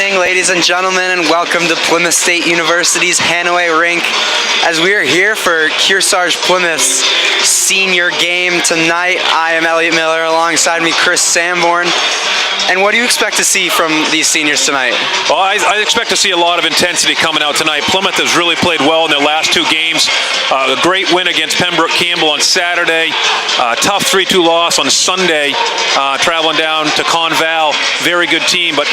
evening, ladies and gentlemen, and welcome to Plymouth State University's Hanaway Rink as we are here for Kearsarge Plymouth's senior game tonight. I am Elliot Miller, alongside me Chris Sanborn. And what do you expect to see from these seniors tonight? Well, I expect to see a lot of intensity coming out tonight. Plymouth has really played well in their last two games. A great win against Pembroke Campbell on Saturday. Tough 3-2 loss on Sunday, traveling down to Conval. Very good team, but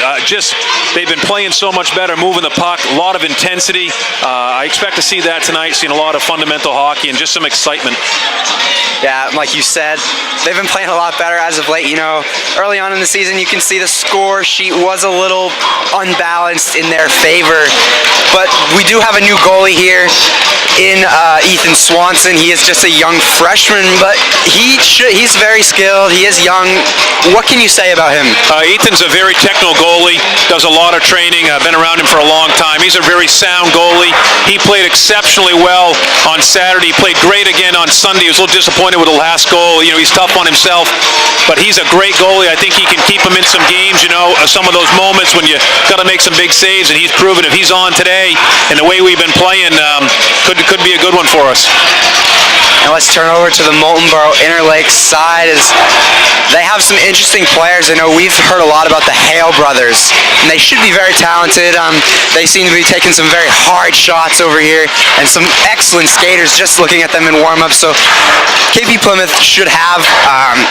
they've been playing so much better, moving the puck, a lot of intensity. I expect to see that tonight, seeing a lot of fundamental hockey and just some excitement. Yeah, like you said, they've been playing a lot better as of late. You know, early on in the season, you can see the score sheet was a little unbalanced in their favor. But we do have a new goalie here in Ethan Swanson. He is just a young freshman, but he's very skilled. He is young. What can you say about him? Ethan's a very technical goalie, does a lot of training. I've been around him for a long time. He's a very sound goalie. He played exceptionally well on Saturday. He played great again on Sunday. He was a little disappointed with the last goal. You know, he's tough on himself, but he's a great goalie. I think he can keep him in some games, you know, some of those moments when you got to make some big saves, and he's proven if he's on today and the way we've been playing, could be a good one for us. And let's turn over to the Moultonborough Interlake side as they have some interesting players. I know we've heard a lot about the Hale brothers, and they should be very talented. They seem to be taking some very hard shots over here and some excellent skaters just looking at them in warm-up. So KP Plymouth should have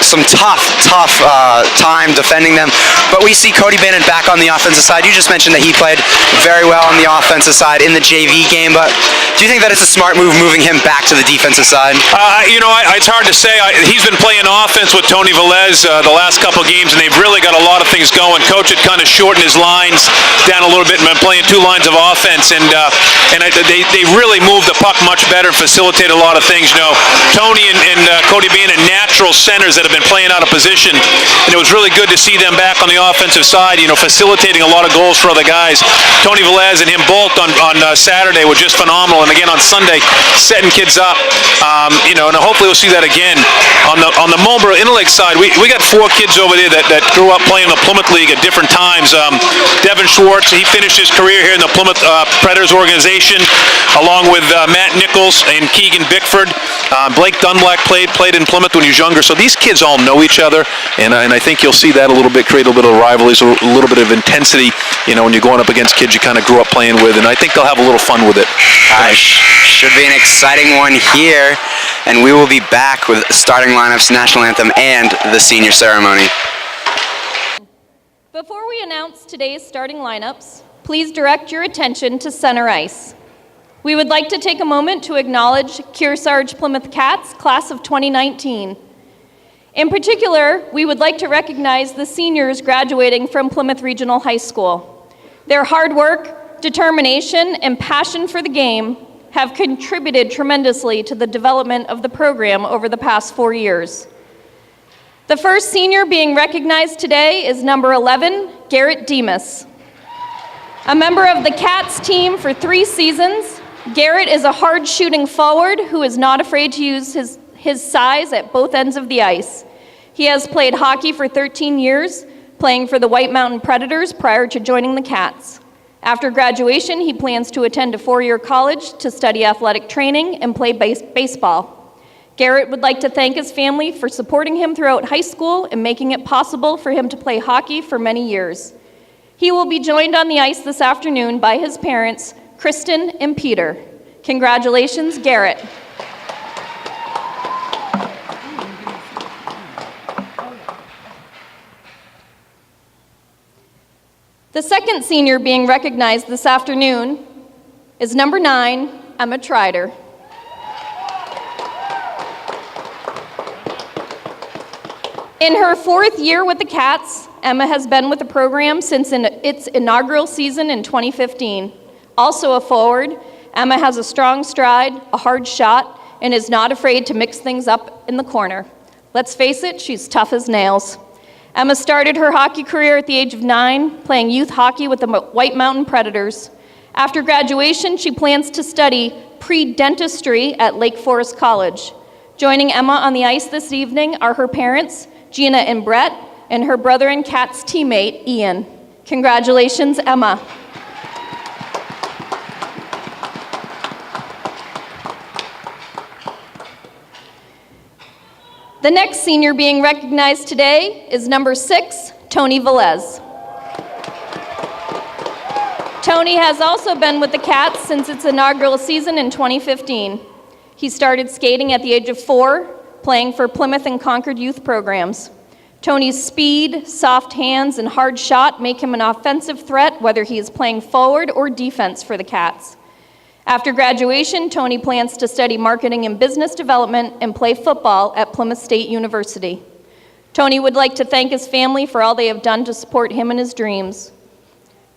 some tough time defending them. But we see Cody Bannon back on the offensive side. You just mentioned that he played very well on the offensive side in the JV game, but do you think that it's a smart move moving him back to the defensive side? You know, it's hard to say. He's been playing offense with Tony Velez the last couple of games, and they've really got a lot of things going. Coach had kind of shortened his lines down a little bit and been playing two lines of offense, and they really moved the puck much better and facilitated a lot of things. You know, Tony and Cody Bannon, natural centers that have been playing out of position, and it was really good to see them back on the offensive side, you know, facilitating a lot of goals for other guys. Tony Velez and him both on Saturday were just phenomenal, and again on Sunday, setting kids up. You know, and hopefully we'll see that again. On the Moultonborough Interlake side, we got 4 kids over there that grew up playing the Plymouth League at different times. Devin Schwartz, he finished his career here in the Plymouth Predators organization, along with Matt Nichols and Keegan Bickford. Blake Dunblack played in Plymouth when he was younger. So these kids all know each other, and I think you'll see that a little bit, create a little bit of rivalries, a little bit of intensity. You know, when you're going up against kids you kind of grew up playing with, and I think they'll have a little fun with it. Should be an exciting one here, and we will be back with starting lineups, national anthem, and the senior ceremony. Before we announce today's starting lineups, please direct your attention to center ice. We would like to take a moment to acknowledge Kearsarge Plymouth Cats, class of 2019. In particular, we would like to recognize the seniors graduating from Plymouth Regional High School. Their hard work, determination, and passion for the game have contributed tremendously to the development of the program over the past 4 years. The first senior being recognized today is number 11, Garrett Demas. A member of the Cats team for 3 seasons, Garrett is a hard-shooting forward who is not afraid to use his size at both ends of the ice. He has played hockey for 13 years, playing for the White Mountain Predators prior to joining the Cats. After graduation, he plans to attend a 4-year college to study athletic training and play baseball. Garrett would like to thank his family for supporting him throughout high school and making it possible for him to play hockey for many years. He will be joined on the ice this afternoon by his parents, Kristen and Peter. Congratulations, Garrett. The second senior being recognized this afternoon is number 9, Emma Trider. In her 4th year with the Cats, Emma has been with the program since its inaugural season in 2015. Also a forward, Emma has a strong stride, a hard shot, and is not afraid to mix things up in the corner. Let's face it, she's tough as nails. Emma started her hockey career at the age of 9, playing youth hockey with the White Mountain Predators. After graduation, she plans to study pre-dentistry at Lake Forest College. Joining Emma on the ice this evening are her parents, Gina and Brett, and her brother and Cat's teammate, Ian. Congratulations, Emma. The next senior being recognized today is number 6, Tony Velez. Tony has also been with the Cats since its inaugural season in 2015. He started skating at the age of 4, playing for Plymouth and Concord youth programs. Tony's speed, soft hands, and hard shot make him an offensive threat whether he is playing forward or defense for the Cats. After graduation, Tony plans to study marketing and business development and play football at Plymouth State University. Tony would like to thank his family for all they have done to support him in his dreams.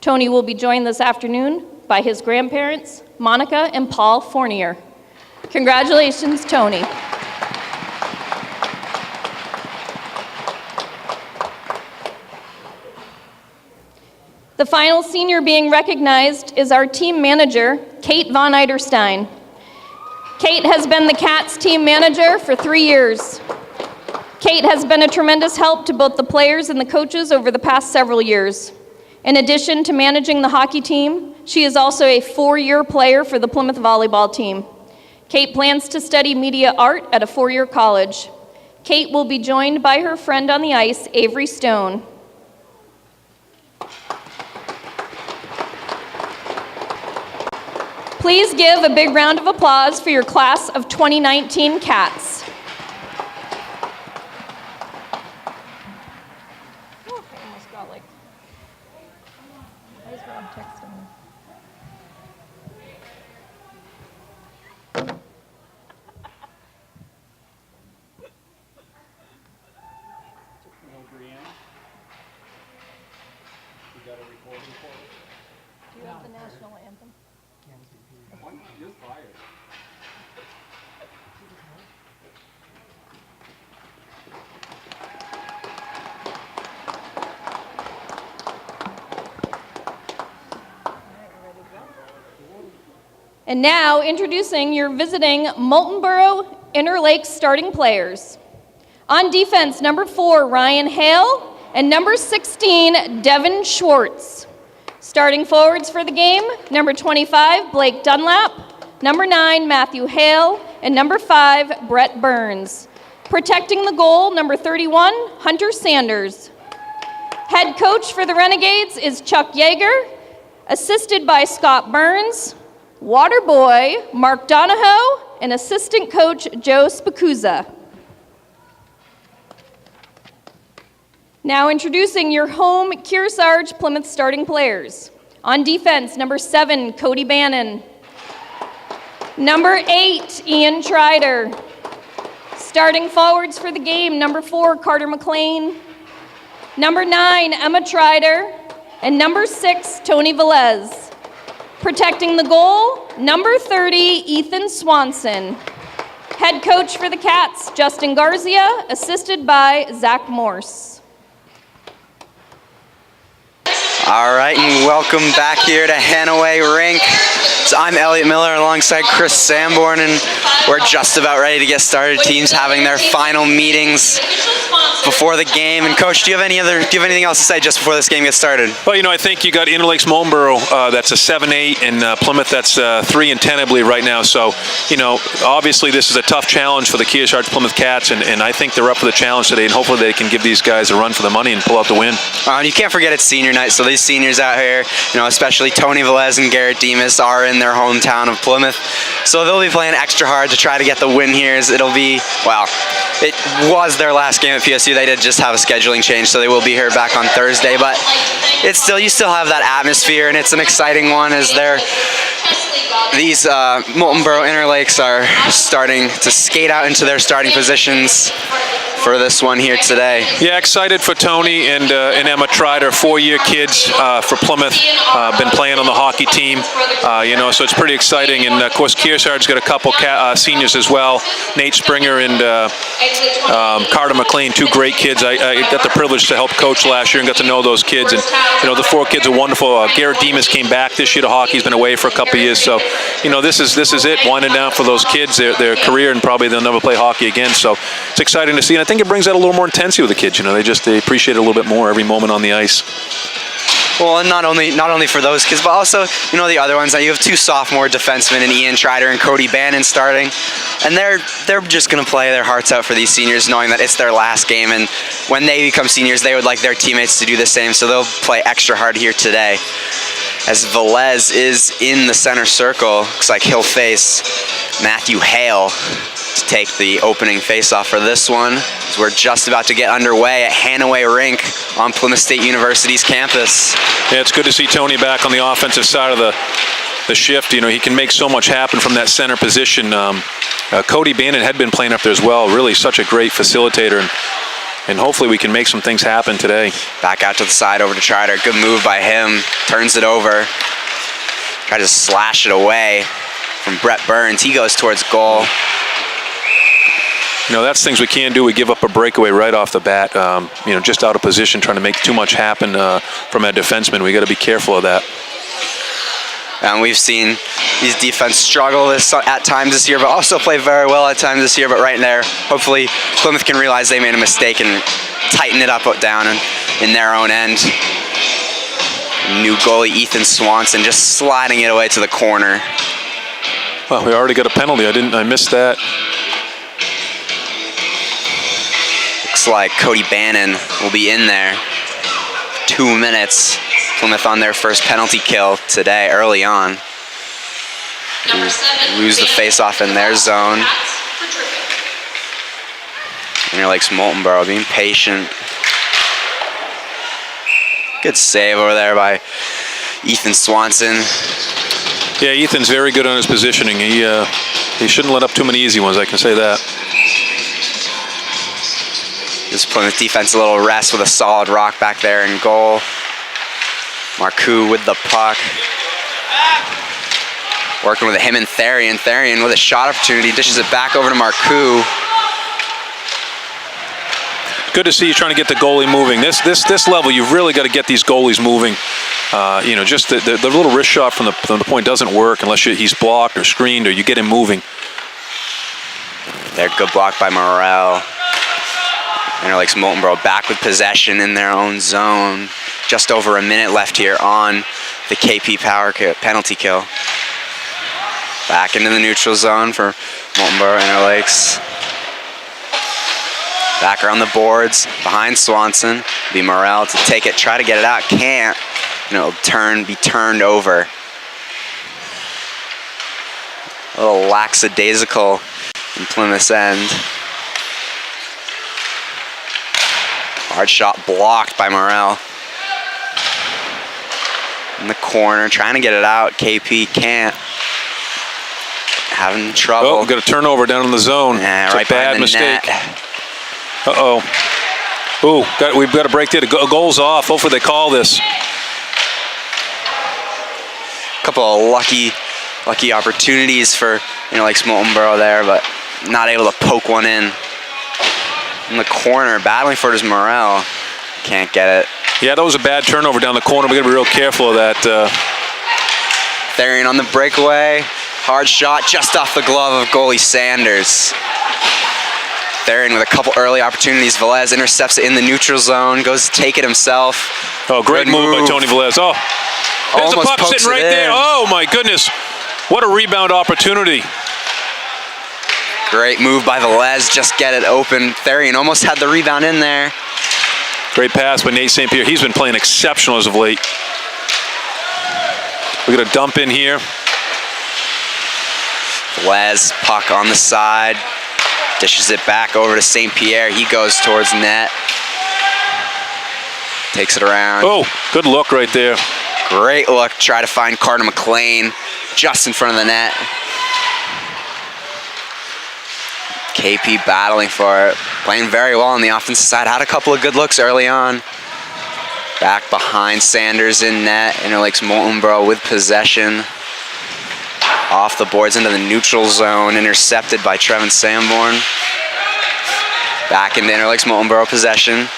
Tony will be joined this afternoon by his grandparents, Monica and Paul Fournier. Congratulations, Tony. The final senior being recognized is our team manager, Kate Von Eiderstein. Kate has been the Cats team manager for 3 years. Kate has been a tremendous help to both the players and the coaches over the past several years. In addition to managing the hockey team, she is also a 4-year player for the Plymouth volleyball team. Kate plans to study media art at a 4-year college. Kate will be joined by her friend on the ice, Avery Stone. Please give a big round of applause for your class of 2019 Cats. And now, introducing your visiting Moultonborough Interlake starting players. On defense, number 4, Ryan Hale, and number 16, Devin Schwartz. Starting forwards for the game, number 25, Blake Dunlap, number 9, Matthew Hale, and number 5, Brett Burns. Protecting the goal, number 31, Hunter Sanders. Head coach for the Renegades is Chuck Yeager, assisted by Scott Burns, water boy Mark Donahoe, and assistant coach Joe Spacuzza. Now introducing your home Kearsarge Plymouth starting players. On defense, number 7, Cody Bannon. Number 8, Ian Trider. Starting forwards for the game, number 4, Carter McLean. Number 9, Emma Trider. And number 6, Tony Velez. Protecting the goal, number 30, Ethan Swanson. Head coach for the Cats, Justin Garcia, assisted by Zach Morse. All right, and welcome back here to Hanaway Rink. So I'm Elliot Miller alongside Chris Sanborn, and we're just about ready to get started. Teams having their final meetings before the game. And Coach, do you have anything else to say just before this game gets started? Well, I think you got Interlakes Moultonborough, that's a 7-8, and Plymouth, that's 3-10, I believe, right now. So, obviously this is a tough challenge for the Kearsarge Plymouth Cats, and I think they're up for the challenge today, and hopefully they can give these guys a run for the money and pull out the win. And you can't forget it's senior night, so these seniors out here, especially Tony Velez and Garrett Demas, are in their hometown of Plymouth. So they'll be playing extra hard to try to get the win here. It'll be, it was their last game at PSU. They did just have a scheduling change, so they will be here back on Thursday. But you still have that atmosphere, and it's an exciting one as these Moultonborough Interlakes are starting to skate out into their starting positions for this one here today. Yeah, excited for Tony and Emma Trider, 4-year kids for Plymouth, been playing on the hockey team, so it's pretty exciting. And of course, Kearsarge's got a couple seniors as well, Nate Springer and Carter McLean, 2 great kids. I got the privilege to help coach last year and got to know those kids, and the 4 kids are wonderful. Garrett Demas came back this year to hockey. He's been away for a couple of years, so this is it, winding down for those kids, their career, and probably they'll never play hockey again. So it's exciting to see, and I think it brings out a little more intensity with the kids. They appreciate it a little bit more every moment on the ice. Well, and not only for those kids, but also, you know, the other ones. You have 2 sophomore defensemen, in Ian Trider and Cody Bannon, starting, and they're just going to play their hearts out for these seniors, knowing that it's their last game, and when they become seniors, they would like their teammates to do the same, so they'll play extra hard here today. As Velez is in the center circle, looks like he'll face Matthew Hale to take the opening faceoff for this one. As we're just about to get underway at Hanaway Rink on Plymouth State University's campus. Yeah, it's good to see Tony back on the offensive side of the shift. You know, he can make so much happen from that center position. Cody Bannon had been playing up there as well. Really such a great facilitator, and hopefully we can make some things happen today. Back out to the side over to Trider. Good move by him. Turns it over. Try to slash it away from Brett Burns. He goes towards goal. You know, that's things we can't do. We give up a breakaway right off the bat. You know, just out of position, trying to make too much happen from a defenseman. We got to be careful of that. And we've seen these defense struggle at times this year, but also play very well at times this year. But right there, hopefully Plymouth can realize they made a mistake and tighten it up down in their own end. New goalie Ethan Swanson just sliding it away to the corner. Well, we already got a penalty. I missed that. Looks like Cody Bannon will be in there. 2 minutes. Plymouth on their first penalty kill today, early on. Lose the face-off in their zone. Interlakes Moultonborough being patient. Good save over there by Ethan Swanson. Yeah, Ethan's very good on his positioning. He shouldn't let up too many easy ones, I can say that. This Plymouth defense a little rest with a solid rock back there in goal. Marcoux with the puck. Working with him and Therian. Therian with a shot opportunity, dishes it back over to Marcoux. Good to see you trying to get the goalie moving. This level, you've really got to get these goalies moving. You know, just the little wrist shot from the point doesn't work unless he's blocked or screened or you get him moving. There, good block by Morrell. Interlakes Moultonborough back with possession in their own zone. Just over a minute left here on the KP penalty kill. Back into the neutral zone for Moultonborough Interlakes. Back around the boards behind Swanson. Be Morrell to take it, try to get it out, can't. And it'll be turned over. A little lackadaisical in Plymouth's end. Hard shot blocked by Morrell. In the corner, trying to get it out. KP can't. Having trouble. Oh, got a turnover down in the zone. Yeah, it's right a bad mistake. Uh-oh. Ooh, we've got to break it. Goal's off. Hopefully they call this. Couple of lucky opportunities for Interlakes Moultonborough there, but not able to poke one in. In the corner, battling for it is Morrell. Can't get it. Yeah, that was a bad turnover down the corner. We got to be real careful of that. Therian on the breakaway. Hard shot just off the glove of goalie Sanders. Therian with a couple early opportunities. Velez intercepts it in the neutral zone, goes to take it himself. Oh, great move by Tony Velez. Oh, there's the puck sitting right there. Oh, my goodness. What a rebound opportunity. Great move by Velez, just get it open. Therian almost had the rebound in there. Great pass by Nate St. Pierre. He's been playing exceptional as of late. We're going to dump in here. Velez, puck on the side. Dishes it back over to St. Pierre. He goes towards net. Takes it around. Oh, good look right there. Great look. Try to find Carter McLean just in front of the net. KP battling for it. Playing very well on the offensive side. Had a couple of good looks early on. Back behind Sanders in net. Interlakes Moultonborough with possession. Off the boards into the neutral zone. Intercepted by Trevin Sanborn. Back into Interlakes Moultonborough possession.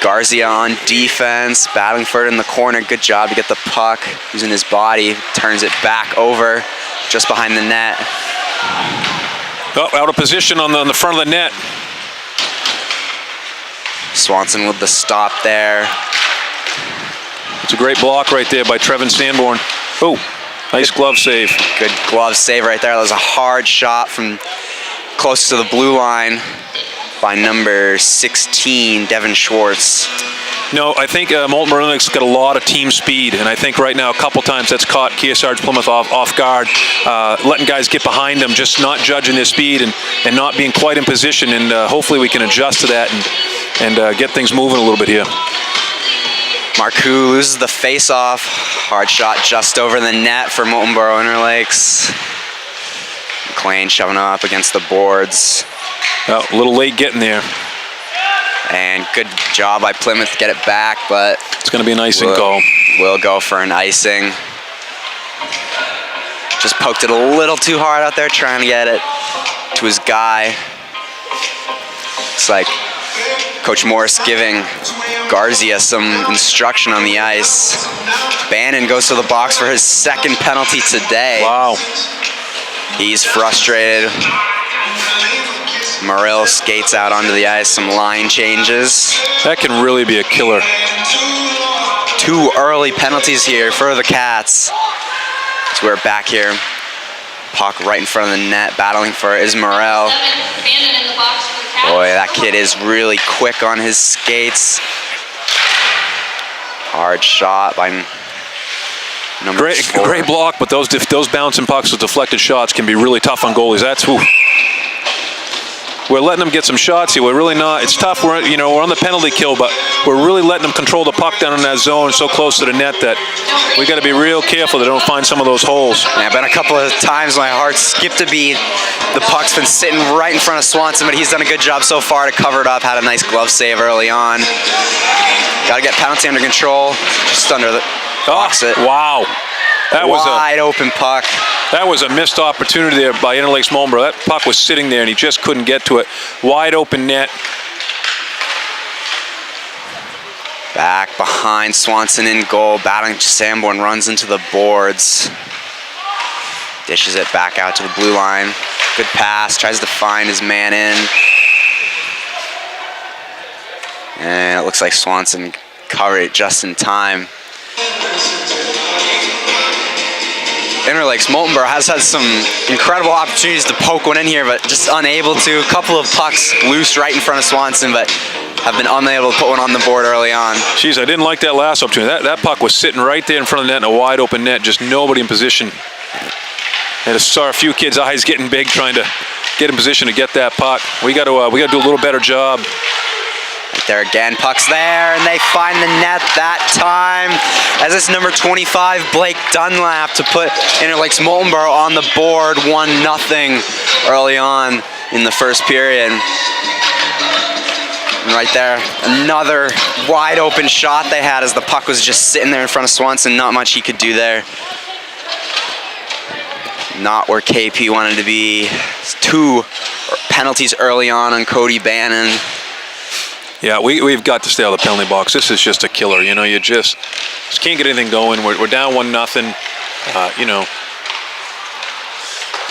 Garcia on defense. Battling for it in the corner. Good job to get the puck. Using his body. Turns it back over. Just behind the net. Oh, out of position on the front of the net. Swanson with the stop there. It's a great block right there by Trevin Sanborn. Oh, nice glove save. Good glove save right there. That was a hard shot from close to the blue line by number 16, Devin Schwartz. No, I think Moultonborough got a lot of team speed, and I think right now a couple times that's caught Kearsarge Plymouth off guard, letting guys get behind them, just not judging their speed and not being quite in position, and hopefully we can adjust to that and get things moving a little bit here. Marcoux loses the face-off. Hard shot just over the net for Moultonborough Interlakes. McLean shoving him up against the boards. Oh, a little late getting there. And good job by Plymouth to get it back, but it's going to be an icing call. We'll go for an icing. Just poked it a little too hard out there, trying to get it to his guy. It's like Coach Morris giving Garcia some instruction on the ice. Bannon goes to the box for his second penalty today. Wow. He's frustrated. Morrill skates out onto the ice, some line changes. That can really be a killer. 2 early penalties here for the Cats. So we're back here. Puck right in front of the net, battling for it is Morrill. Boy, that kid is really quick on his skates. Hard shot by number 4. Great block, but those bouncing pucks with deflected shots can be really tough on goalies. That's who. We're letting them get some shots here. We're really not. It's tough. We're on the penalty kill, but we're really letting them control the puck down in that zone so close to the net that we got to be real careful they don't find some of those holes. Yeah, been a couple of times my heart skipped a beat. The puck's been sitting right in front of Swanson, but he's done a good job so far to cover it up. Had a nice glove save early on. Got to get penalty under control. Just under the box it. Wow. That was a wide open puck. That was a missed opportunity there by Interlakes Moultonborough. That puck was sitting there and he just couldn't get to it. Wide open net. Back behind Swanson in goal. Battling Sanborn runs into the boards. Dishes it back out to the blue line. Good pass. Tries to find his man in. And it looks like Swanson covered it just in time. Interlakes Moultonborough has had some incredible opportunities to poke one in here, but just unable to. A couple of pucks loose right in front of Swanson, but have been unable to put one on the board early on. Jeez, I didn't like that last opportunity. That puck was sitting right there in front of the net in a wide open net, just nobody in position. And I saw a few kids' eyes getting big trying to get in position to get that puck. We got to do a little better job. Right there again, puck's there, and they find the net that time. As it's number 25, Blake Dunlap, to put Interlakes Moultonborough on the board, 1-0 early on in the first period. And right there, another wide open shot they had as the puck was just sitting there in front of Swanson. Not much he could do there. Not where KP wanted to be. 2 penalties early on Cody Bannon. Yeah, we've got to stay out of the penalty box. This is just a killer. You just can't get anything going. We're down 1-0.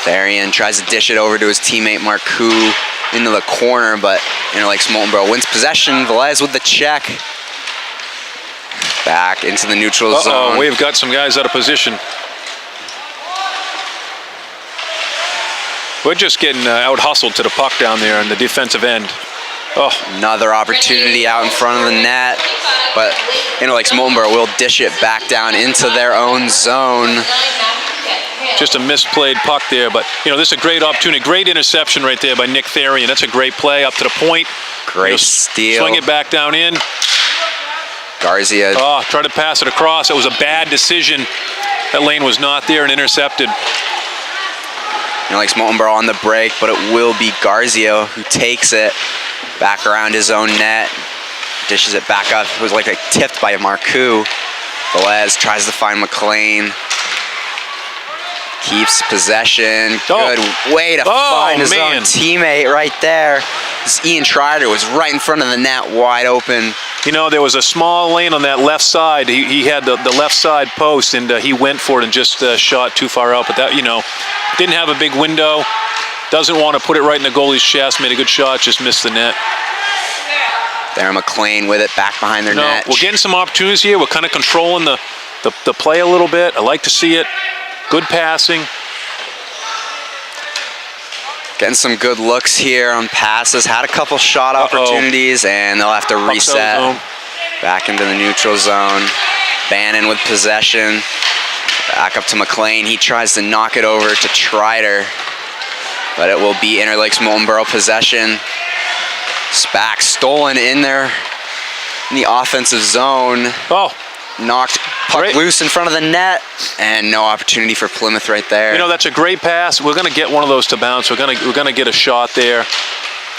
Therian tries to dish it over to his teammate Marcoux into the corner, but Interlakes Moultonborough wins possession. Velez with the check. Back into the neutral zone. We've got some guys out of position. We're just getting out-hustled to the puck down there on the defensive end. Oh. Another opportunity out in front of the net, but Interlakes Moultonborough will dish it back down into their own zone. Just a misplayed puck there, but this is a great opportunity. Great interception right there by Nick Therian. That's a great play up to the point. Great steal. Swing it back down in. Garcia. Oh, tried to pass it across. It was a bad decision. That lane was not there and intercepted. Interlakes Moultonborough on the break, but it will be Garcia who takes it back around his own net. Dishes it back up. It was like a tipped by Marcoux. Velez tries to find McLean. Keeps possession. Good way to find his own teammate right there. This Ian Schreider was right in front of the net, wide open. There was a small lane on that left side. He had the left side post, and he went for it and just shot too far out. But that, didn't have a big window. Doesn't want to put it right in the goalie's chest. Made a good shot, just missed the net. There, McLean with it back behind their net. We're getting some opportunities here. We're kind of controlling the play a little bit. I like to see it. Good passing. Getting some good looks here on passes. Had a couple shot opportunities, and they'll have to reset. Back into the neutral zone. Bannon with possession. Back up to McLean. He tries to knock it over to Trider, but it will be Interlakes Moultonborough possession. Spack stolen in there in the offensive zone. Knocked puck loose in front of the net, and no opportunity for Plymouth right there. You know, that's a great pass. We're going to get one of those to bounce. We're going to get a shot there.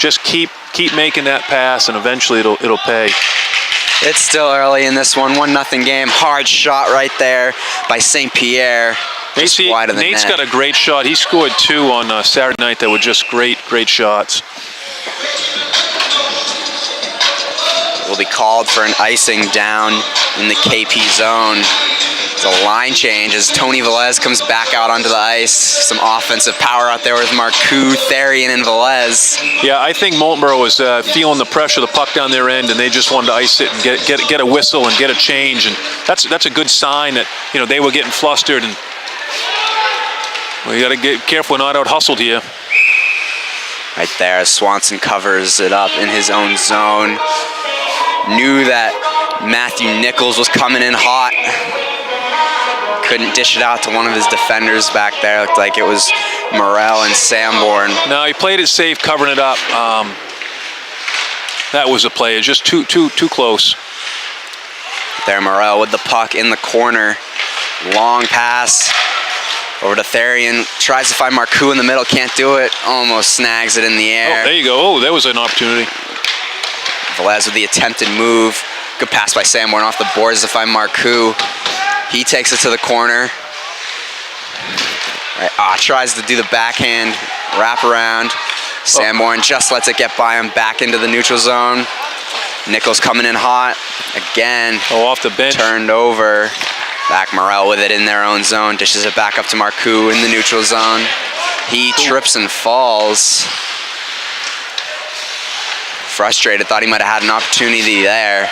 Just keep making that pass, and eventually it'll pay. It's still early in this one. 1-0 game. Hard shot right there by St. Pierre. Just wide of the Nate's net. got a great shot. He scored 2 on Saturday night that were just great shots. Will be called for an icing down in the KP zone. It's a line change as Tony Velez comes back out onto the ice. Some offensive power out there with Marcoux, Therian, and Velez. Yeah, I think Moultonborough was feeling the pressure of the puck down their end, and they just wanted to ice it and get a whistle and get a change. And that's a good sign that, you know, they were getting flustered. And we got to get careful, we're not out hustled here. Right there, Swanson covers it up in his own zone. Knew that Matthew Nichols was coming in hot. Couldn't dish it out to one of his defenders back there. Looked like it was Morel and Sanborn. No, he played it safe, covering it up. That was a play. It's just too close. There, Morel with the puck in the corner. Long pass over to Therian. Tries to find Marcoux in the middle. Can't do it. Almost snags it in the air. Oh, there you go. Oh, there was an opportunity. Velez with the attempted move. Good pass by Sanborn off the boards to find Marcoux. He takes it to the corner. Right, tries to do the backhand wrap around. Sanborn just lets it get by him back into the neutral zone. Nichols coming in hot again. Off the bench. Turned over. Back Morel with it in their own zone. Dishes it back up to Marcoux in the neutral zone. He trips and falls. Frustrated, thought he might have had an opportunity there.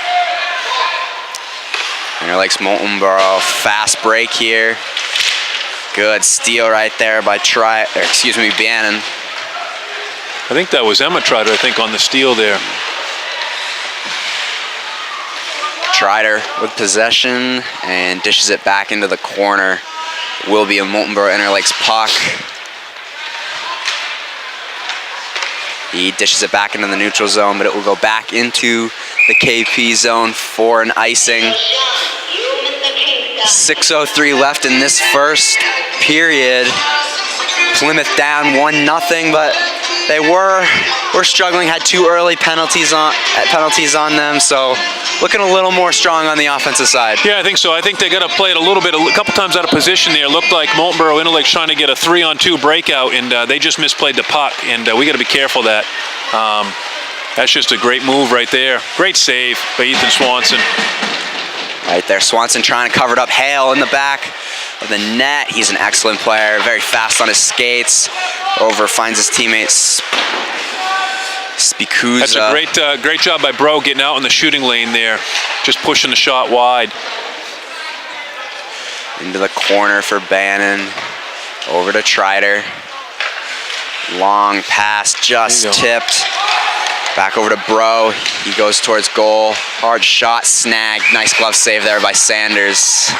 Interlakes Moultonborough, fast break here. Good steal right there by Bannon. I think that was Emma Trider, on the steal there. Trider with possession and dishes it back into the corner. Will be a Moultonborough Interlakes puck. He dishes it back into the neutral zone, but it will go back into the KP zone for an icing. 6:03 left in this first period. Plymouth down 1-0, but they were struggling. Had 2 early penalties on them, so looking a little more strong on the offensive side. Yeah, I think so. I think they got to play it a couple times out of position there. It looked like Moultonborough Interlakes trying to get a 3-on-2 breakout, and they just misplayed the puck, and we got to be careful of that. That's just a great move right there. Great save by Ethan Swanson. Right there, Swanson trying to cover it up. Hale in the back of the net. He's an excellent player, very fast on his skates. Over, finds his teammates. Spikuza. That's a great job by Bro getting out in the shooting lane there, just pushing the shot wide. Into the corner for Bannon. Over to Trider. Long pass, just tipped. Back over to Bro. He goes towards goal. Hard shot, snagged. Nice glove save there by Sanders.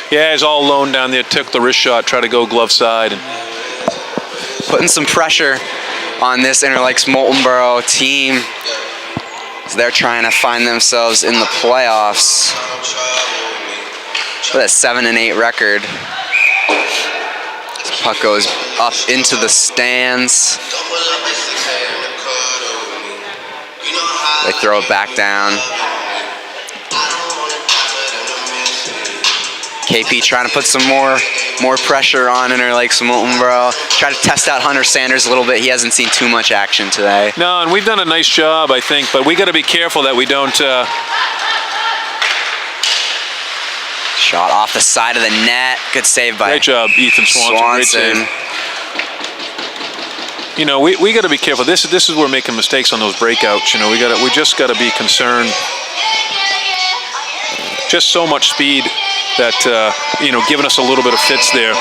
Yeah, he's all alone down there. Took the wrist shot, tried to go glove side. And putting some pressure on this Interlakes Moultonborough team. So they're trying to find themselves in the playoffs with a 7-8 record. This puck goes up into the stands. They throw it back down. KP trying to put some more pressure on Interlakes Moultonborough. Try to test out Hunter Sanders a little bit. He hasn't seen too much action today. No, and we've done a nice job, I think, but we got to be careful that we don't. Shot off the side of the net. Good save by. Great job, Ethan Swanson. Great save. You know, we got to be careful. This is where we're making mistakes on those breakouts. You know, we just got to be concerned. Just so much speed that you know, giving us a little bit of fits there.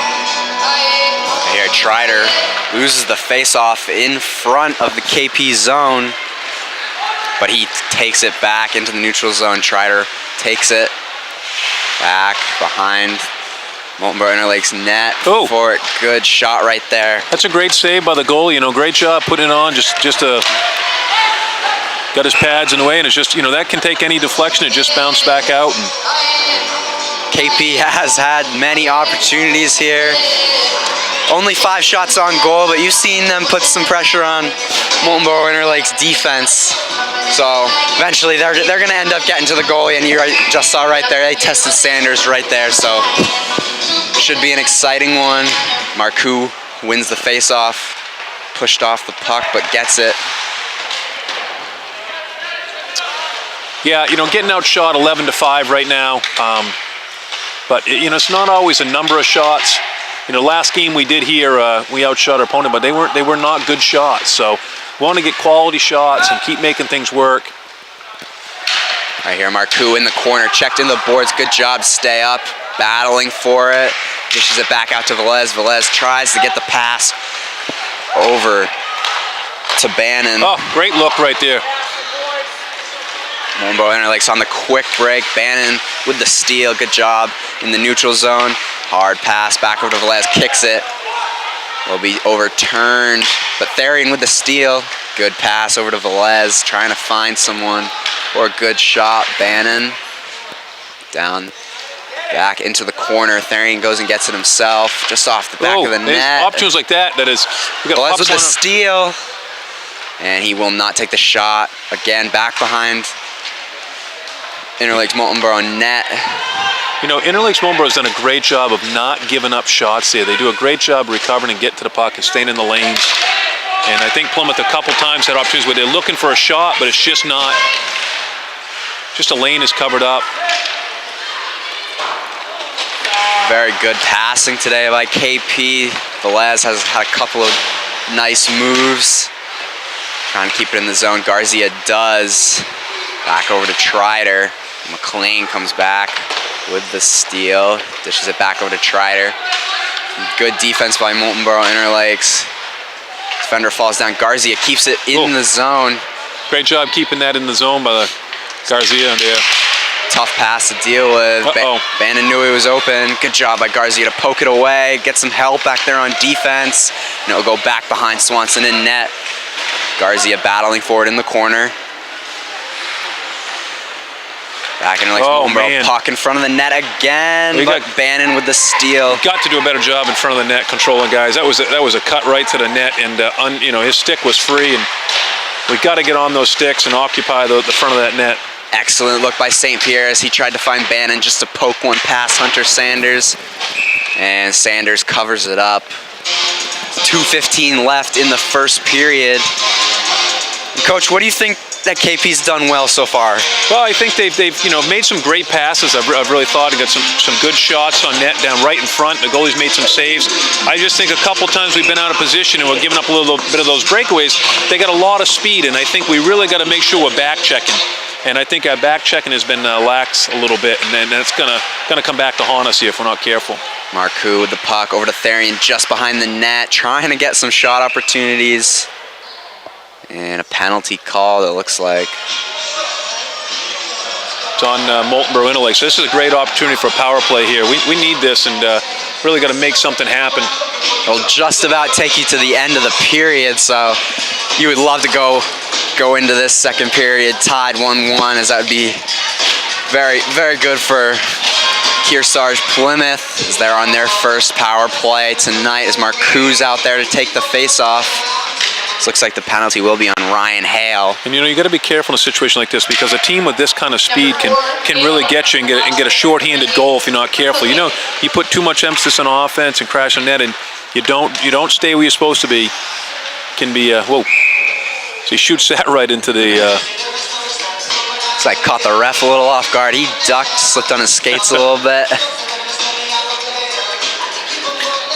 Here, Trider loses the face-off in front of the KP zone, but he takes it back into the neutral zone. Trider takes it back behind Moultonborough Interlake's net for it. Good shot right there. That's a great save by the goalie. You know, great job putting it on. Just got his pads in the way, and it's just, you know, that can take any deflection. It just bounced back out. And KP has had many opportunities here. Only 5 shots on goal, but you've seen them put some pressure on Moultonborough Interlake's defense. So eventually they're going to end up getting to the goalie, and you just saw right there, they tested Sanders right there. So should be an exciting one. Marcoux wins the face-off, pushed off the puck, but gets it. yeah, you know, getting outshot 11-5 right now. But you know, it's not always a number of shots. You know, last game we did here, we outshot our opponent, but they were not good shots. So we want to get quality shots and keep making things work. Right here, Marcoux in the corner, checked in the boards. Good job, stay up, battling for it. Dishes it back out to Velez. Velez tries to get the pass over to Bannon. Oh, great look right there. Moultonborough Interlake's on the quick break. Bannon with the steal. Good job in the neutral zone. Hard pass back over to Velez. Kicks it. Will be overturned. But Therian with the steal. Good pass over to Velez. Trying to find someone. Or a good shot. Bannon down back into the corner. Therian goes and gets it himself. Just off the back of the net. Opportunities like that. That is. Velez with the steal. And he will not take the shot. Again, back behind Interlake's Moultonborough net. You know, Interlake's Moultonborough has done a great job of not giving up shots there. They do a great job recovering and getting to the puck and staying in the lanes. And I think Plymouth a couple times had opportunities where they're looking for a shot, but it's just not. Just a lane is covered up. Very good passing today by KP. Velez has had a couple of nice moves. Trying to keep it in the zone. Garcia does. Back over to Trider. McLean comes back with the steal. Dishes it back over to Trider. Good defense by Moultonborough Interlakes. Defender falls down. Garcia keeps it in the zone. Great job keeping that in the zone by the Garcia there. Tough pass to deal with. Bannon knew he was open. Good job by Garcia to poke it away. Get some help back there on defense. And it'll go back behind Swanson in net. Garcia battling for it in the corner. Back in Moultonborough, puck in front of the net again. But Bannon with the steal. Got to do a better job in front of the net controlling guys. That was a cut right to the net, and you know, his stick was free, and we got to get on those sticks and occupy the front of that net. Excellent look by St. Pierre as he tried to find Bannon just to poke one past Hunter Sanders, and Sanders covers it up. 2:15 left in the first period. Coach, what do you think that KP's done well so far? Well, I think they've you know, made some great passes. I've really thought and got some good shots on net down right in front. The goalie's made some saves. I just think a couple times we've been out of position and we're giving up a little bit of those breakaways. They got a lot of speed, and I think we really got to make sure we're back checking. And I think our back checking has been lax a little bit, and then it's gonna come back to haunt us here if we're not careful. Marcoux with the puck over to Therian just behind the net, trying to get some shot opportunities. And a penalty call, that looks like. It's on Moultonborough Interlake. So this is a great opportunity for a power play here. We need this, and really got to make something happen. It'll just about take you to the end of the period, so you would love to go into this second period tied 1-1, as that would be very, very good for Kearsarge Plymouth, as they're on their first power play tonight, as Marcoux's out there to take the face-off. This looks like the penalty will be on Ryan Hale. And you know, you got to be careful in a situation like this, because a team with this kind of speed can really get you and get a short-handed goal if you're not careful. You know, you put too much emphasis on offense and crash on net, and you don't stay where you're supposed to be. Can be whoa. So he shoots that right into the. It's like caught the ref a little off guard. He ducked, slipped on his skates a little bit.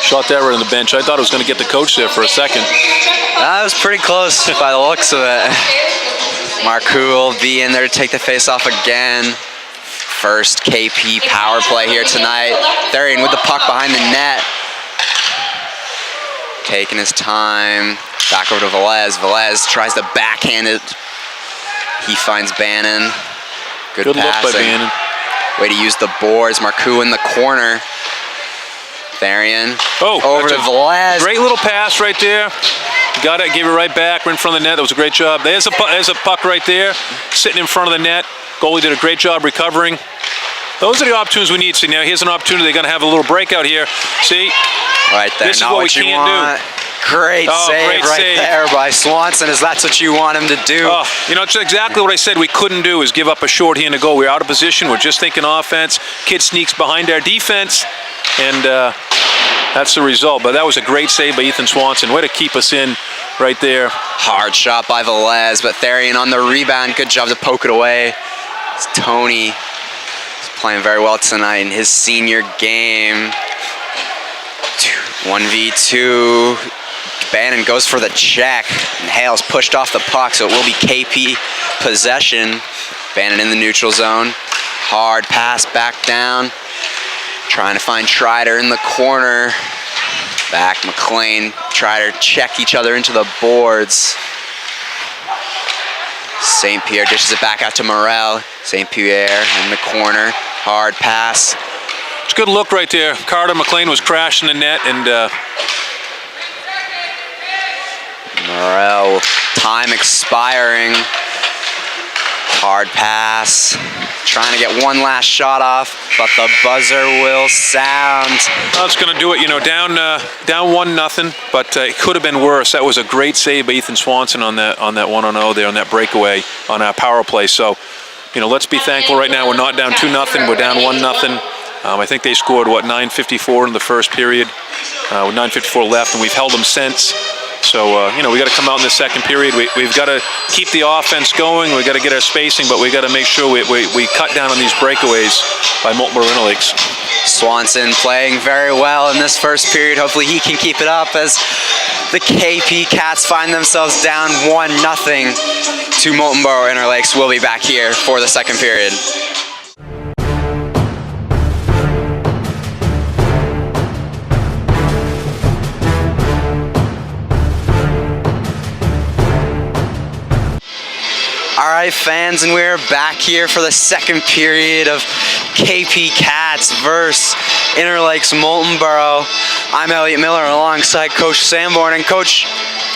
Shot that right on the bench. I thought it was going to get the coach there for a second. That was pretty close by the looks of it. Marcoux will be in there to take the face-off again. First KP power play here tonight. Therian with the puck behind the net. Taking his time. Back over to Velez. Velez tries to backhand it. He finds Bannon. Good look by Bannon. Way to use the boards. Marcoux in the corner. Therian. Over to Velez. Great little pass right there. Got it, gave it right back, right in front of the net. That was a great job. There's a puck right there, sitting in front of the net. Goalie did a great job recovering. Those are the opportunities we need. See, now here's an opportunity. They're going to have a little breakout here. See? Right there. This is what we can't do. Great save there by Swanson, as that's what you want him to do. Oh, you know, it's exactly what I said we couldn't do, is give up a shorthanded goal. We're out of position. We're just thinking offense. Kid sneaks behind our defense, and that's the result. But that was a great save by Ethan Swanson. Way to keep us in right there. Hard shot by Velez, but Therian on the rebound. Good job to poke it away. It's Tony. He's playing very well tonight in his senior game. 1v2. Bannon goes for the check, and Hale's pushed off the puck, so it will be KP possession. Bannon in the neutral zone. Hard pass back down. Trying to find Trider in the corner. Back McLean, Trider check each other into the boards. St. Pierre dishes it back out to Morel. St. Pierre in the corner. Hard pass. It's a good look right there. Carter McLean was crashing the net, and Morel, time expiring. Hard pass. Trying to get one last shot off, but the buzzer will sound. That's going to do it. You know, down 1-0, but it could have been worse. That was a great save by Ethan Swanson on that 1-0 there, on that breakaway on our power play. So, you know, let's be thankful right now. We're not down 2-0. We're down 1-0. I think they scored, 9:54 in the first period, with 9:54 left, and we've held them since. So, you know, we got to come out in the second period. We've got to keep the offense going. We've got to get our spacing, but we got to make sure we cut down on these breakaways by Moultonborough Renegades. Swanson playing very well in this first period. Hopefully he can keep it up as the KP Cats find themselves down 1-0 to Moultonborough Interlakes. We'll be back here for the second period. All right, fans, and we're back here for the second period of KP Cats versus Interlakes Moultonborough. I'm Elliot Miller alongside Coach Sanborn. And Coach,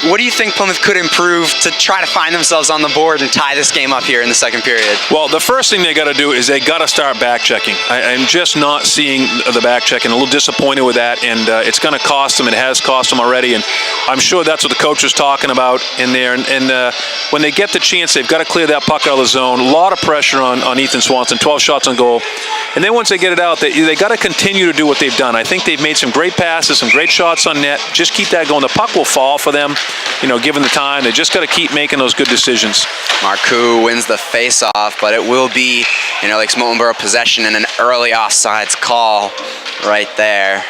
what do you think Plymouth could improve to try to find themselves on the board and tie this game up here in the second period? Well, the first thing they got to do is they got to start back checking. I'm just not seeing the back checking. A little disappointed with that, and it's going to cost them. It has cost them already, and I'm sure that's what the coach was talking about in there. And when they get the chance, they've got to clear that puck out of the zone. A lot of pressure on Ethan Swanson, 12 shots on goal. And then once they get it out, they got to continue to do what they've done. I think they've made some great passes, some great shots on net. Just keep that going. The puck will fall for them, you know, given the time. They just got to keep making those good decisions. Marcoux wins the face-off, but it will be Interlakes Moultonborough possession and an early offsides call right there.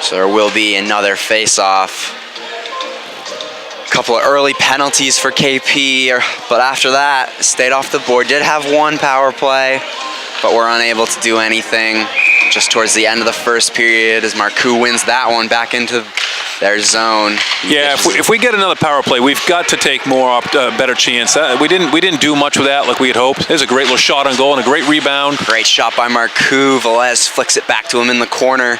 So there will be another face-off. Couple of early penalties for KP, but after that, stayed off the board. Did have one power play, but were unable to do anything just towards the end of the first period as Marcoux wins that one back into their zone. Yeah, if we get another power play, we've got to take more better chance. We didn't do much with that like we had hoped. There's a great little shot on goal and a great rebound. Great shot by Marcoux. Velez flicks it back to him in the corner.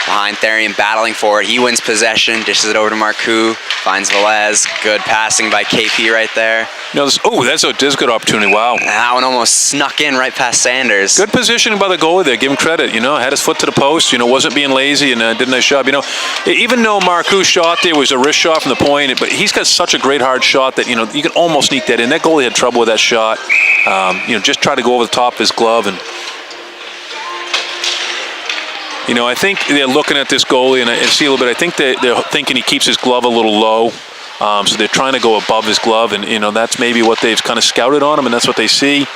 Behind Therian, battling for it. He wins possession, dishes it over to Marcoux, finds Velez. Good passing by KP right there. You know, that's a good opportunity. Wow. And that one almost snuck in right past Sanders. Good positioning by the goalie there. Give him credit. You know, had his foot to the post. You know, wasn't being lazy and did a nice job. You know, even though Marcoux' shot there was a wrist shot from the point, but he's got such a great hard shot that, you know, you can almost sneak that in. That goalie had trouble with that shot. You know, just try to go over the top of his glove and. You know, I think they're looking at this goalie, and I see a little bit. I think they're thinking he keeps his glove a little low, so they're trying to go above his glove, and you know that's maybe what they've kind of scouted on him, and that's what they see.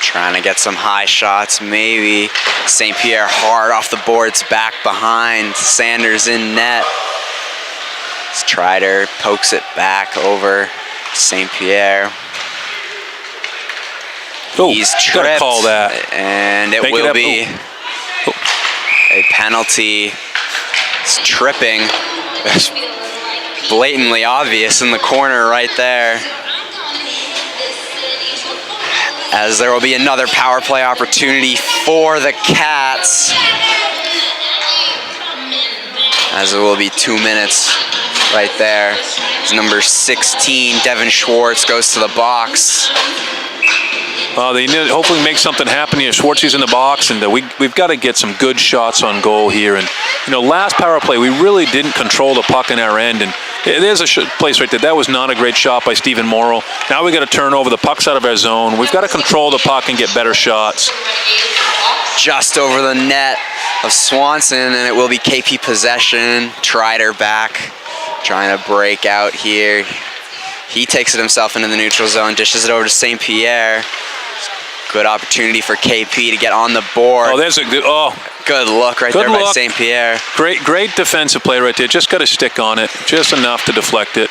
Trying to get some high shots, maybe. St. Pierre hard off the boards, back behind. Sanders in net. Strider pokes it back over St. Pierre. Oh, He's gotta tripped, call that. and it will be a penalty. It's tripping. It's blatantly obvious in the corner right there. As there will be another power play opportunity for the Cats. As it will be 2 minutes right there. As number 16, Devin Schwartz, goes to the box. They need to hopefully make something happen here. Schwartzy's in the box, and we've got to get some good shots on goal here. And, last power play, we really didn't control the puck in our end. And there's a place right there. That was not a great shot by Stephen Morrill. Now we got to turn over. The puck's out of our zone. We've got to control the puck and get better shots. Just over the net of Swanson, and it will be KP possession. Trider back, trying to break out here. He takes it himself into the neutral zone, dishes it over to St. Pierre. Good opportunity for KP to get on the board. Oh, there's a good, good look right there by St. Pierre. Great defensive play right there. Just got to stick on it, just enough to deflect it.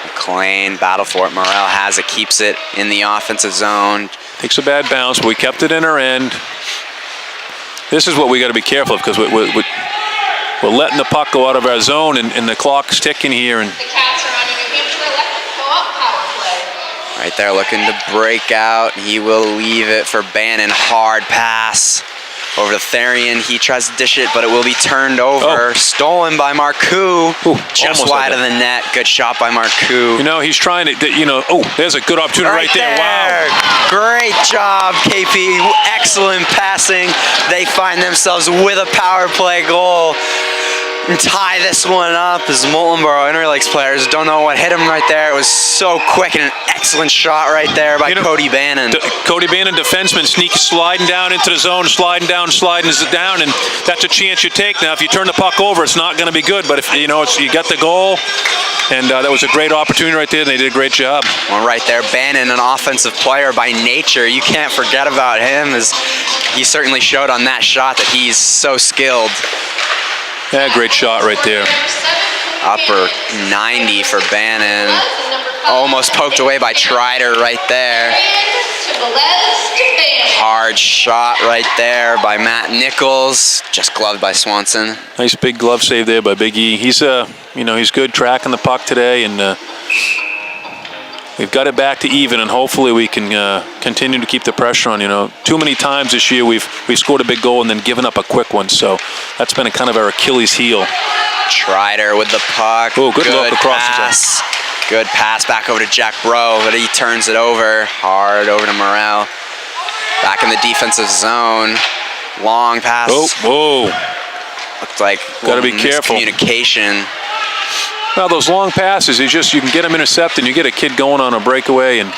McLean, battle for it. Morrell has it, keeps it in the offensive zone. Takes a bad bounce, but we kept it in our end. This is what we got to be careful of, because we're letting the puck go out of our zone, and the clock's ticking here. And The Cats are on a New Hampshire Electric Co-op power play. Right there looking to break out. He will leave it for Bannon. Hard pass over to Therian. He tries to dish it, but it will be turned over. Stolen by Marcoux. Just wide of the net. Good shot by Marcoux. He's trying to, there's a good opportunity right there. Wow. Great job, KP. Excellent passing. They find themselves with a power play goal. And tie this one up as Moultonborough Interlakes players don't know what hit him right there. It was so quick and an excellent shot right there by Cody Bannon. Cody Bannon, defenseman, sliding down into the zone, sliding down, and that's a chance you take. Now, if you turn the puck over, it's not going to be good. But if you got the goal, and that was a great opportunity right there. And they did a great job. Well, right there, Bannon, an offensive player by nature. You can't forget about him, as he certainly showed on that shot that he's so skilled. Yeah, great shot right there. Upper 90 for Bannon. Almost poked away by Trider right there. Hard shot right there by Matt Nichols. Just gloved by Swanson. Nice big glove save there by Big E. He's he's good tracking the puck today, and we've got it back to even, and hopefully we can continue to keep the pressure on. Too many times this year we've scored a big goal and then given up a quick one, so that's been a kind of our Achilles heel. Trider with the puck. Oh, good look across the zone. Good pass back over to Jack Bro, but he turns it over. Hard over to Morrell. Back in the defensive zone. Long pass. Whoa. Looked like gotta be careful. Miscommunication. Well, those long passes, you can get them intercepted, and you get a kid going on a breakaway. And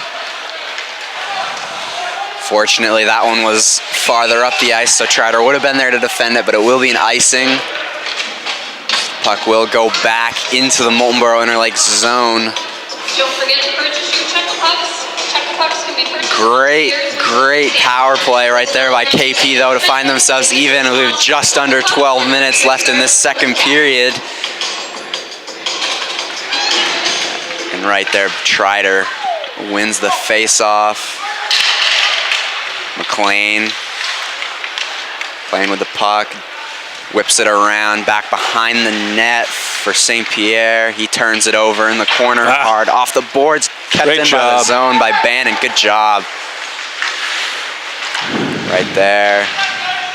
fortunately, that one was farther up the ice, so Trotter would have been there to defend it, but it will be an icing. Puck will go back into the Moultonborough Interlakes zone. Don't forget to purchase your check pucks. Check pucks can be purchased. Great power play right there by KP, though, to find themselves even with just under 12 minutes left in this second period. And right there, Trider wins the face-off. McLean playing with the puck, whips it around back behind the net for St. Pierre. He turns it over in the corner hard off the boards, kept in by the zone by Bannon. Good job. Right there.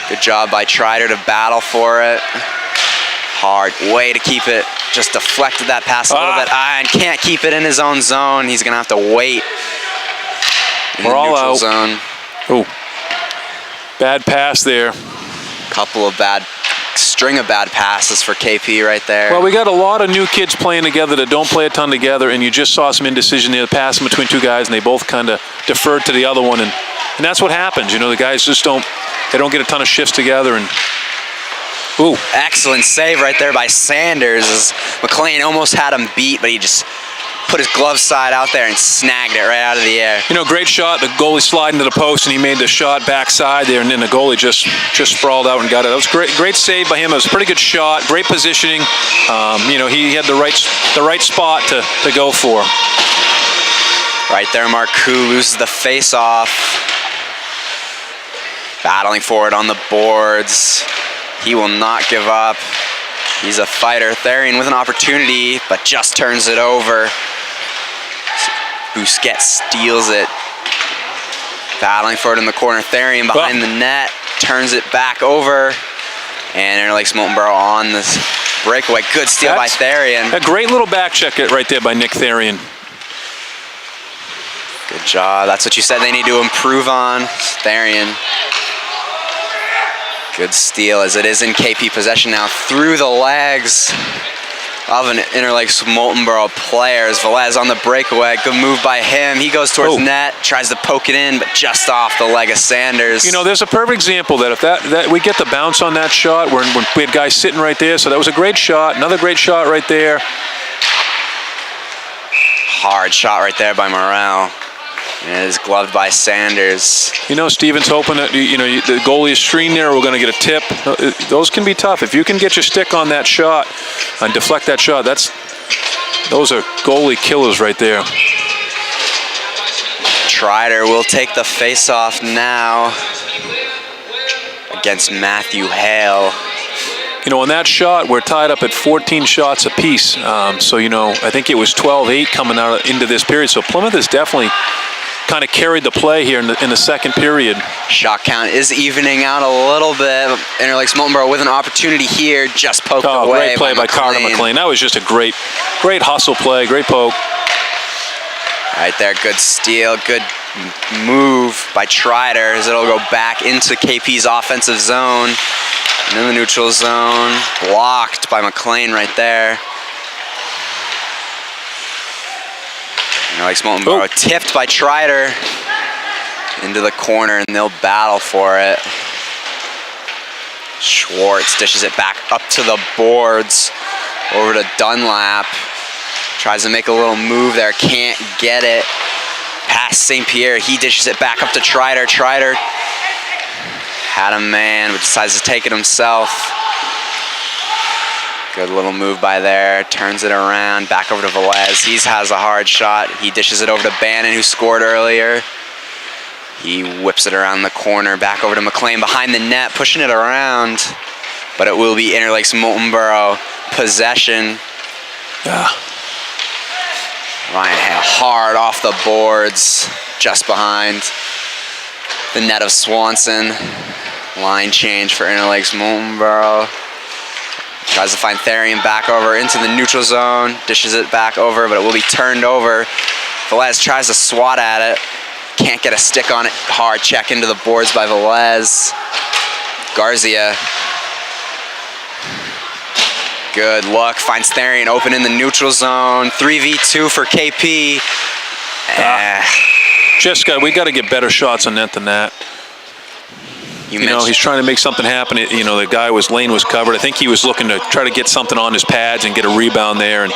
Good job by Trider to battle for it. Hard way to keep it. Just deflected that pass a little bit. And can't keep it in his own zone. He's going to have to wait in the neutral zone. Oh, bad pass there. String of bad passes for KP right there. Well, we got a lot of new kids playing together that don't play a ton together, and you just saw some indecision there, passing between two guys, and they both kind of deferred to the other one, and that's what happens. The guys just don't get a ton of shifts together. And ooh, excellent save right there by Sanders, as McLean almost had him beat, but he put his glove side out there and snagged it right out of the air. You know, great shot. The goalie slid into the post, and he made the shot backside there, and then the goalie just sprawled out and got it. That was great save by him. It was a pretty good shot, great positioning. You know, he had the right spot to go for. Right there, Marcoux loses the face-off. Battling for it on the boards. He will not give up. He's a fighter. Therian with an opportunity, but just turns it over. Busquets steals it. Battling for it in the corner. Therian behind the net, turns it back over. And Interlakes Moultonborough on this breakaway. Good steal by Therian. A great little back check right there by Nick Therian. Good job. That's what you said they need to improve on. Therian. Good steal as it is in KP possession now through the legs of an Interlakes Moultonborough player. As Velez on the breakaway. Good move by him. He goes towards net, tries to poke it in, but just off the leg of Sanders. You know, there's a perfect example that if that we get the bounce on that shot, when we had guys sitting right there, so that was a great shot. Another great shot right there. Hard shot right there by Morel. And it is gloved by Sanders. You know, Steven's hoping that, you know, the goalie is screened there, we're going to get a tip. Those can be tough. If you can get your stick on that shot and deflect that shot, those are goalie killers right there. Trider will take the face-off now against Matthew Hale. You know, on that shot, we're tied up at 14 shots apiece. So, you know, I think it was 12-8 coming out into this period. So Plymouth is definitely kind of carried the play here in the second period. Shot count is evening out a little bit. Interlakes Moultonborough with an opportunity here, just poked away. Great play by Carter McLean. That was just a great hustle play, great poke. Right there, good steal, good move by Trider as it'll go back into KP's offensive zone. And in the neutral zone, blocked by McLean right there. Interlakes Moultonborough tipped by Trider into the corner, and they'll battle for it. Schwartz dishes it back up to the boards, over to Dunlap. Tries to make a little move there, can't get it. Past St. Pierre, he dishes it back up to Trider. Trider had a man, but decides to take it himself. Good little move by there, turns it around, back over to Velez. He has a hard shot. He dishes it over to Bannon, who scored earlier. He whips it around the corner, back over to McLean behind the net, pushing it around. But it will be Interlakes Moultonborough possession. Yeah. Ryan Hale hard off the boards, just behind the net of Swanson. Line change for Interlakes Moultonborough. Tries to find Therian back over into the neutral zone. Dishes it back over, but it will be turned over. Velez tries to swat at it. Can't get a stick on it. Hard check into the boards by Velez. Garcia. Good look. Finds Therian open in the neutral zone. 3v2 for KP. We got to get better shots on net than that. You know, he's trying to make something happen. You know, the lane was covered. I think he was looking to try to get something on his pads and get a rebound there. And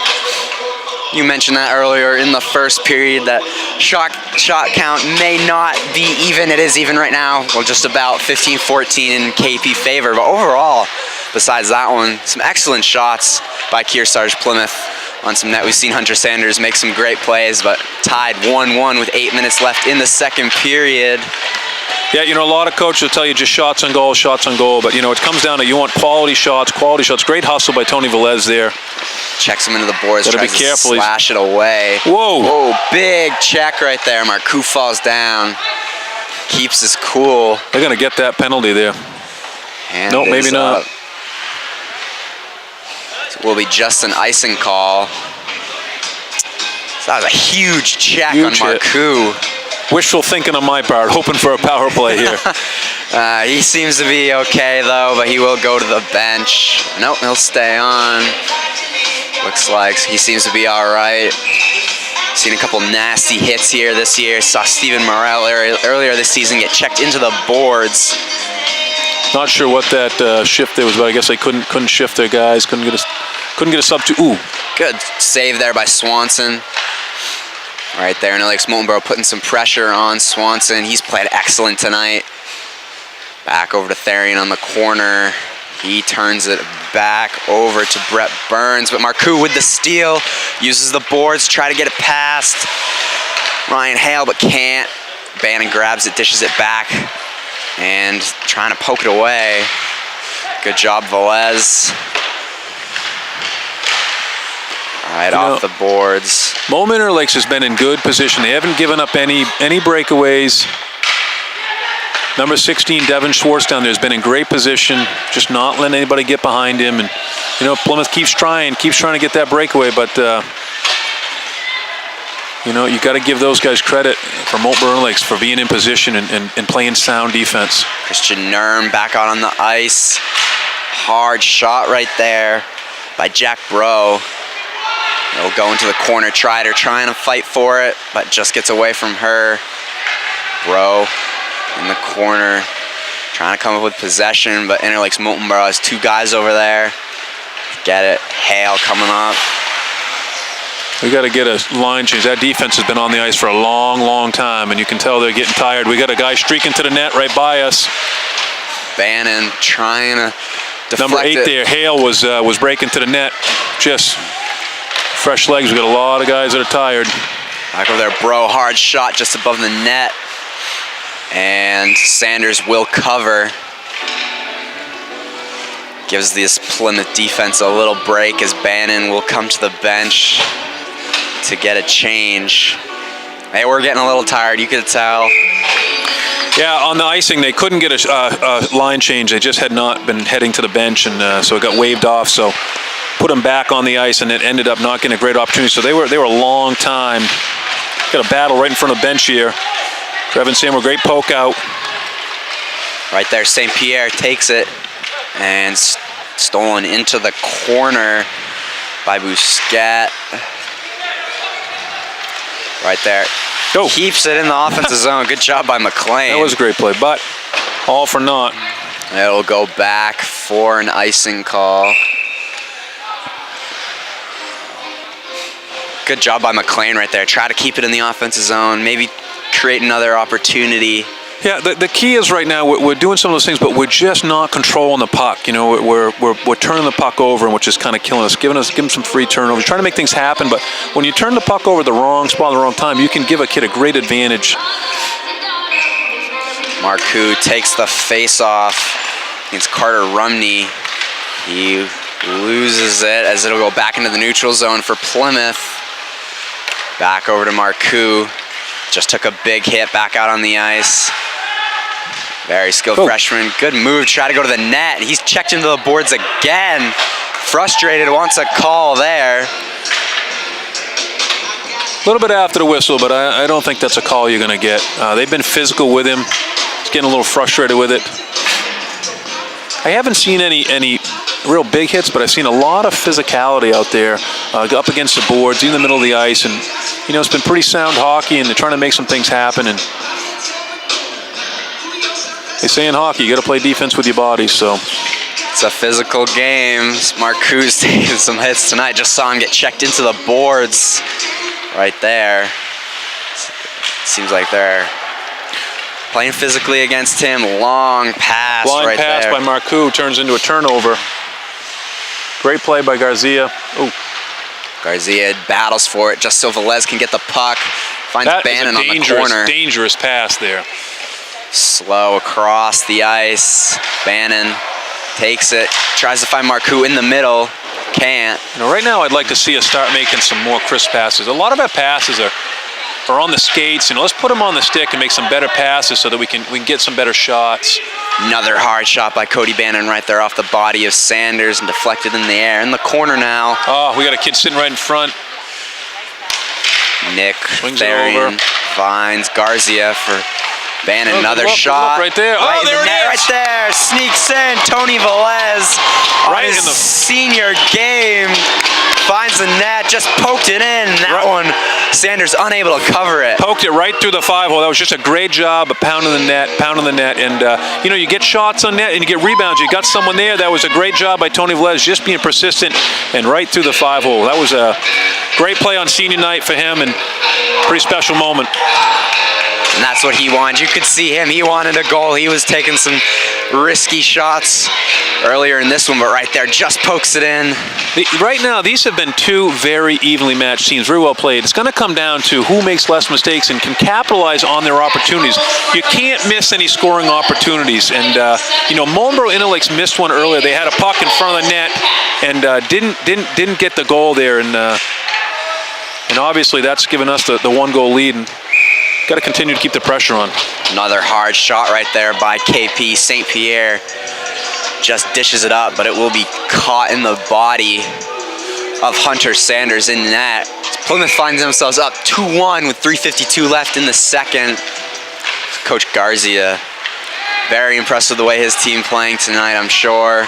you mentioned that earlier in the first period, that shot count may not be even. It is even right now. Well, just about 15-14 in KP favor. But overall, besides that one, some excellent shots by Kearsarge Plymouth on some net. We've seen Hunter Sanders make some great plays, but tied 1-1 with 8 minutes left in the second period. Yeah, you know, a lot of coaches will tell you just shots on goal, but, you know, it comes down to you want quality shots. Great hustle by Tony Velez there. Checks him into the boards, Gotta tries be careful. to slash it away. Whoa. Whoa, big check right there. Marcoux falls down, keeps his cool. They're going to get that penalty there. Nope, maybe not. So it will be just an icing call. So that was a huge check on Marcoux. Wishful thinking on my part, hoping for a power play here. He seems to be okay, though, but he will go to the bench. Nope, he'll stay on. Looks like he seems to be all right. Seen a couple nasty hits here this year. Saw Stephen Morel earlier this season get checked into the boards. Not sure what that shift there was, but I guess they couldn't shift their guys. Couldn't get a sub to. Ooh. Good save there by Swanson. Right there, Interlakes Moultonborough putting some pressure on Swanson. He's played excellent tonight. Back over to Therian on the corner. He turns it back over to Brett Burns, but Marcoux with the steal, uses the boards to try to get it past Ryan Hale, but can't. Bannon grabs it, dishes it back, and trying to poke it away. Good job, Velez. Right off the boards. Moulton Interlakes has been in good position. They haven't given up any breakaways. Number 16, Devin Schwartz down there has been in great position, just not letting anybody get behind him. And, you know, Plymouth keeps trying to get that breakaway, but, you know, you got to give those guys credit for Moultonborough Interlakes for being in position and playing sound defense. Christian Nurm back out on the ice. Hard shot right there by Jack Bro. He'll go into the corner, trying to fight for it, but just gets away from her. Bro in the corner, trying to come up with possession, but Interlakes Moultonborough has two guys over there. Get it, Hale coming up. We got to get a line change. That defense has been on the ice for a long, long time, and you can tell they're getting tired. We got a guy streaking to the net right by us. Bannon trying to deflect Number 8 it. there, Hale was breaking to the net. Just fresh legs. We got a lot of guys that are tired. Back over there, Bro, hard shot just above the net. And Sanders will cover. Gives this Plymouth defense a little break as Bannon will come to the bench to get a change. Hey, we're getting a little tired, you could tell. Yeah, on the icing, they couldn't get a line change. They just had not been heading to the bench, and so it got waved off. So put them back on the ice, and it ended up not getting a great opportunity. So they were a long time. Got a battle right in front of the bench here. Trevin Samuel, great poke out. Right there, St. Pierre takes it and stolen into the corner by Bousquet. Right there. Go. Keeps it in the offensive zone. Good job by McLean. That was a great play, but all for naught. It'll go back for an icing call. Good job by McLean right there. Try to keep it in the offensive zone. Maybe create another opportunity. Yeah, the key is right now we're doing some of those things, but we're just not controlling the puck. You know, we're turning the puck over, which is kind of killing us. Giving them some free turnovers, trying to make things happen. But when you turn the puck over the wrong spot, at the wrong time, you can give a kid a great advantage. Marcoux takes the face-off against Carter Rumney. He loses it as it'll go back into the neutral zone for Plymouth. Back over to Marcoux. Just took a big hit back out on the ice. Very skilled freshman. Good move. Try to go to the net. He's checked into the boards again. Frustrated. Wants a call there. A little bit after the whistle, but I don't think that's a call you're going to get. They've been physical with him. He's getting a little frustrated with it. I haven't seen any real big hits, but I've seen a lot of physicality out there, up against the boards, in the middle of the ice, and you know it's been pretty sound hockey, and they're trying to make some things happen. And they say in hockey, you got to play defense with your body. So it's a physical game. Marcoux taking some hits tonight. Just saw him get checked into the boards right there. Seems like they're playing physically against him. Long pass right there. Line pass by Marcoux turns into a turnover. Great play by Garcia. Ooh. Garcia battles for it just so Velez can get the puck. Finds Bannon on the corner. Dangerous pass there. Slow across the ice. Bannon takes it. Tries to find Marcoux in the middle. Can't. You know, right now I'd like to see us start making some more crisp passes. A lot of our passes are on the skates. You know, let's put them on the stick and make some better passes so that we can get some better shots. Another hard shot by Cody Bannon right there off the body of Sanders and deflected in the air. In the corner now. Oh, we got a kid sitting right in front. Nick swings it over. Finds Garcia for Bannon. Another shot right there. Right there it is. Right there. Sneaks in. Tony Velez. Right in the senior game. Finds the net. Just poked it in. That one Sanders unable to cover it. Poked it right through the 5-hole. That was just a great job of pounding the net, and you know, you get shots on net and you get rebounds. You got someone there. That was a great job by Tony Velez, just being persistent and right through the 5-hole. That was a great play on senior night for him, and pretty special moment. And that's what he wanted. You could see him. He wanted a goal. He was taking some risky shots earlier in this one, but right there just pokes it in. Right now, these have been two very evenly matched teams, very well played. It's going to come down to who makes less mistakes and can capitalize on their opportunities. You can't miss any scoring opportunities. And you know, Moultonborough Interlakes missed one earlier. They had a puck in front of the net and didn't get the goal there. And obviously, that's given us the 1-goal lead. And got to continue to keep the pressure on. Another hard shot right there by KP. St. Pierre just dishes it up, but it will be caught in the body of Hunter Sanders in net. Plymouth finds themselves up 2-1 with 3:52 left in the second. Coach Garcia, very impressed with the way his team playing tonight, I'm sure.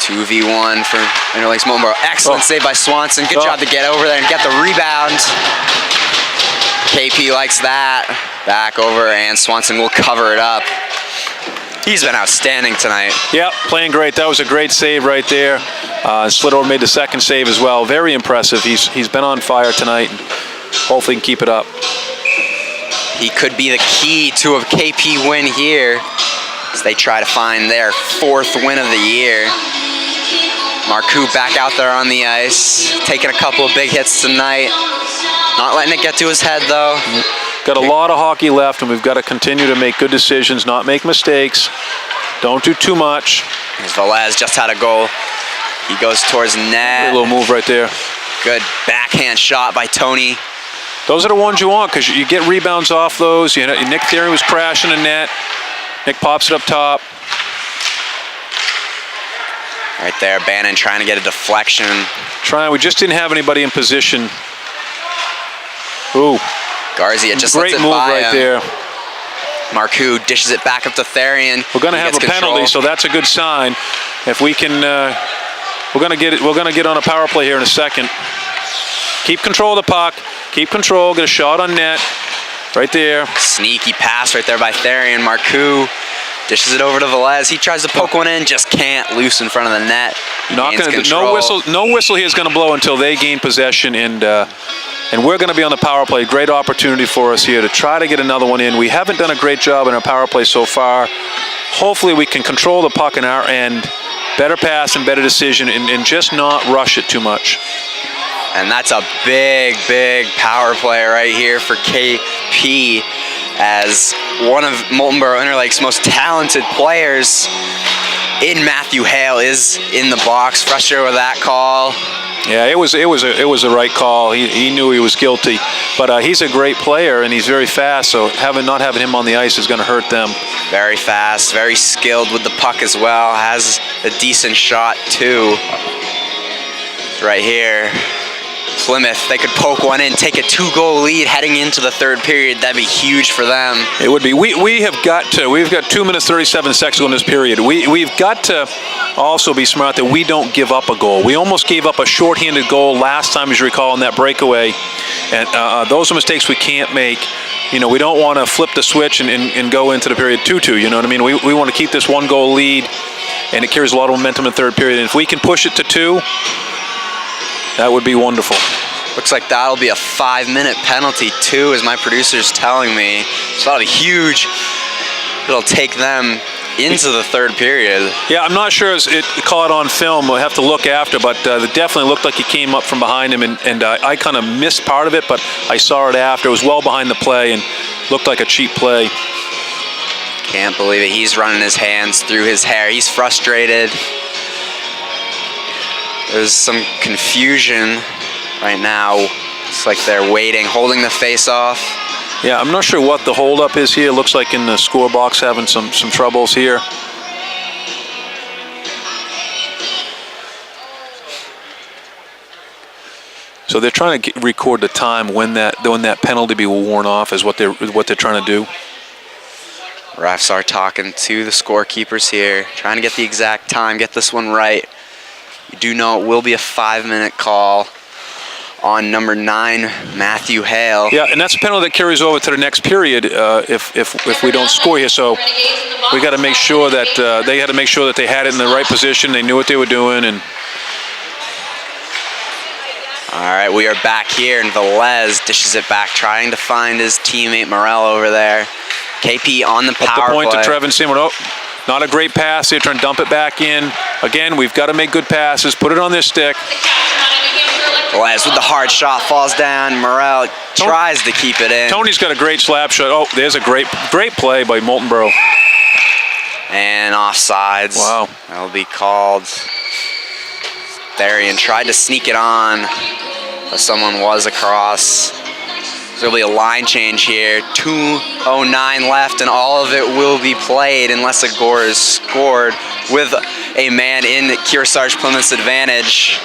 2v1 for Interlakes Moultonborough. Excellent save by Swanson. Good job to get over there and get the rebound. KP likes that. Back over, and Swanson will cover it up. He's been outstanding tonight. Yeah, playing great. That was a great save right there. Slidor made the second save as well. Very impressive. He's been on fire tonight. Hopefully he can keep it up. He could be the key to a KP win here as they try to find their 4th win of the year. Marcoux back out there on the ice, taking a couple of big hits tonight. Not letting it get to his head, though. Got a lot of hockey left, and we've got to continue to make good decisions, not make mistakes. Don't do too much. Here's Velez, just had a goal. He goes towards net. A little move right there. Good backhand shot by Tony. Those are the ones you want, because you get rebounds off those. You know, Nick Theory was crashing the net. Nick pops it up top. Right there, Bannon trying to get a deflection. We just didn't have anybody in position. Ooh. Garcia just great lets it move by right him. there. Marcoux dishes it back up to Therian. We're going to have a penalty, so that's a good sign. If we can, we're going to get on a power play here in a second. Keep control of the puck. Keep control. Get a shot on net. Right there. Sneaky pass right there by Therian. Marcoux dishes it over to Velez. He tries to poke one in, just can't. Loose in front of the net. No whistle here is going to blow until they gain possession, and we're going to be on the power play. Great opportunity for us here to try to get another one in. We haven't done a great job in our power play so far. Hopefully we can control the puck in our end, better pass and better decision, and just not rush it too much. And that's a big, big power play right here for KP, as one of Moultonborough Interlake's most talented players in Matthew Hale is in the box. Frustrated with that call. Yeah, it was the right call. He knew he was guilty, but he's a great player and he's very fast. So not having him on the ice is going to hurt them. Very fast, very skilled with the puck as well. Has a decent shot too. Right here, Plymouth. They could poke one in, take a 2-goal lead heading into the 3rd period. That'd be huge for them. It would be. We've got 2 minutes 37 seconds in this period. We've got to also be smart that we don't give up a goal. We almost gave up a shorthanded goal last time, as you recall, in that breakaway, and those are mistakes we can't make. You know, we don't want to flip the switch and go into the period 2-2. You know what I mean? We want to keep this 1-goal lead, and it carries a lot of momentum in the 3rd period. And if we can push it to 2, that would be wonderful. Looks like that'll be a 5-minute penalty too, as my producer's telling me. So that'll be huge. It'll take them into the 3rd period. Yeah, I'm not sure it caught on film. We'll have to look after, but it definitely looked like he came up from behind him, and I kind of missed part of it, but I saw it after. It was well behind the play and looked like a cheap play. Can't believe it. He's running his hands through his hair. He's frustrated. There's some confusion right now. It's like they're waiting, holding the face off. Yeah, I'm not sure what the holdup is here. Looks like in the score box having some troubles here. So they're trying to record the time when that penalty be worn off is what they're trying to do. Refs are talking to the scorekeepers here, trying to get the exact time, get this one right. You do know it will be a 5-minute call on number 9, Matthew Hale. Yeah, and that's a penalty that carries over to the next period if we don't score here. So we got to make sure that they had to make sure that they had it in the right position. They knew what they were doing. And all right, we are back here, and Velez dishes it back, trying to find his teammate Morel over there. KP on the power up the point play. to Trevin Simon. Oh, not a great pass. They're trying to dump it back in. Again, we've got to make good passes. Put it on their stick. Velez with the hard shot, falls down. Morel tries to keep it in. Tony's got a great slap shot. Oh, there's a great play by Moultonborough. And offsides. Wow. That'll be called. Therian tried to sneak it on, but someone was across. There'll be a line change here. 2:09 left, and all of it will be played unless a goal is scored with a man in Kearsarge Plymouth's advantage.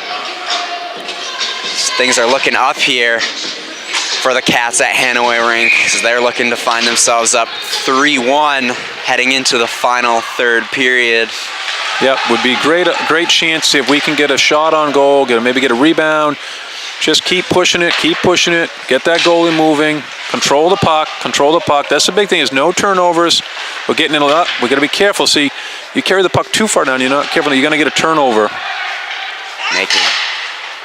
Things are looking up here for the Cats at Hanaway Rink, as they're looking to find themselves up 3-1 heading into the final third period. Yep, would be great chance if we can get a shot on goal, maybe get a rebound. Just keep pushing it, get that goalie moving, control the puck. That's the big thing, is no turnovers. We're getting it up. We got to be careful. See, you carry the puck too far down, you're not careful, you're going to get a turnover.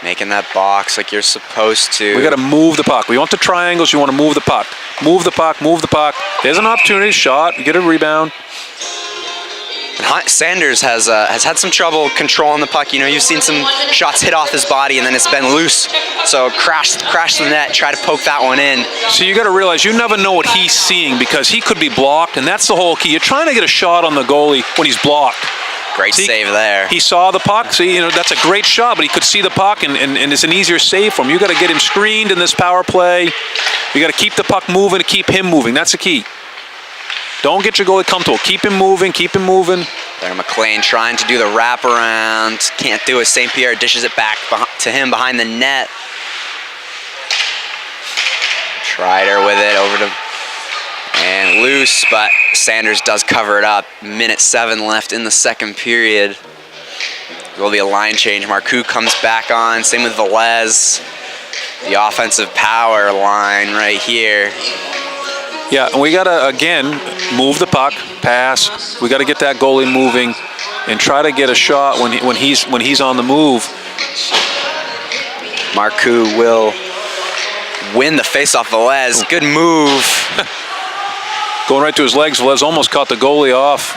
Making that box like you're supposed to. We got to move the puck. We want the triangles, you want to move the puck. Move the puck. There's an opportunity, shot, you get a rebound. Sanders has had some trouble controlling the puck. You know, you've seen some shots hit off his body and then it's been loose. So crash the net, try to poke that one in. So you got to realize you never know what he's seeing, because he could be blocked, and that's the whole key. You're trying to get a shot on the goalie when he's blocked. Great save there. He saw the puck. See, that's a great shot, but he could see the puck, and it's an easier save for him. You got to get him screened in this power play. You got to keep the puck moving to keep him moving. That's the key. Don't get your goalie comfortable. Keep him moving. There, McLean trying to do the wraparound. Can't do it. St. Pierre dishes it back to him behind the net. Trider with it over to... And loose, but Sanders does cover it up. Minute 7 left in the second period. There will be a line change. Marcoux comes back on. Same with Velez. The offensive power line right here. Yeah, and we got to, again, move the puck, pass. We got to get that goalie moving and try to get a shot when he's on the move. Marcoux will win the faceoff. Velez, good move. Going right to his legs. Velez almost caught the goalie off.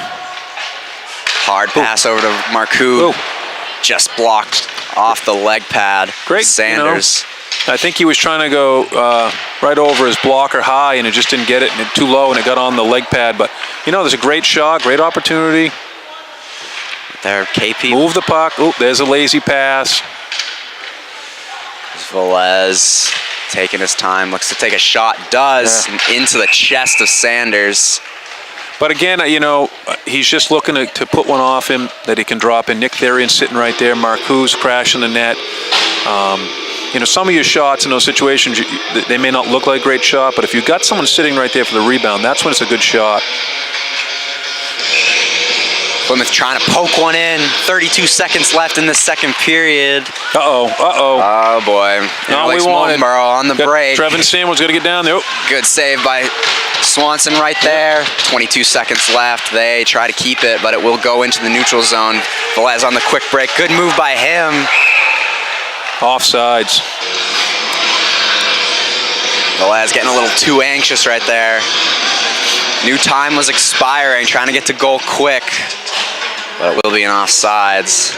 Hard pass over to Marcoux. Just blocked off the leg pad. Great, Sanders. I think he was trying to go right over his blocker high, and it just didn't get it, and it too low, and it got on the leg pad. But, there's a great shot, great opportunity. There, KP. Move the puck. Oh, there's a lazy pass. Velez taking his time, looks to take a shot, does, and into the chest of Sanders. But again, he's just looking to put one off him that he can drop in. Nick Therian sitting right there. Marcoux crashing the net. Some of your shots in those situations, they may not look like a great shot, but if you've got someone sitting right there for the rebound, that's when it's a good shot. Plymouth trying to poke one in. 32 seconds left in the second period. Oh, boy. No, we wanted. Moultonborough on the break. Trevin Sandwell's got to get down there. Good save by Swanson right there. 22 seconds left. They try to keep it, but it will go into the neutral zone. Velez on the quick break. Good move by him. Offsides. Velez getting a little too anxious right there. New time was expiring, trying to get to goal quick, but it will be an offsides.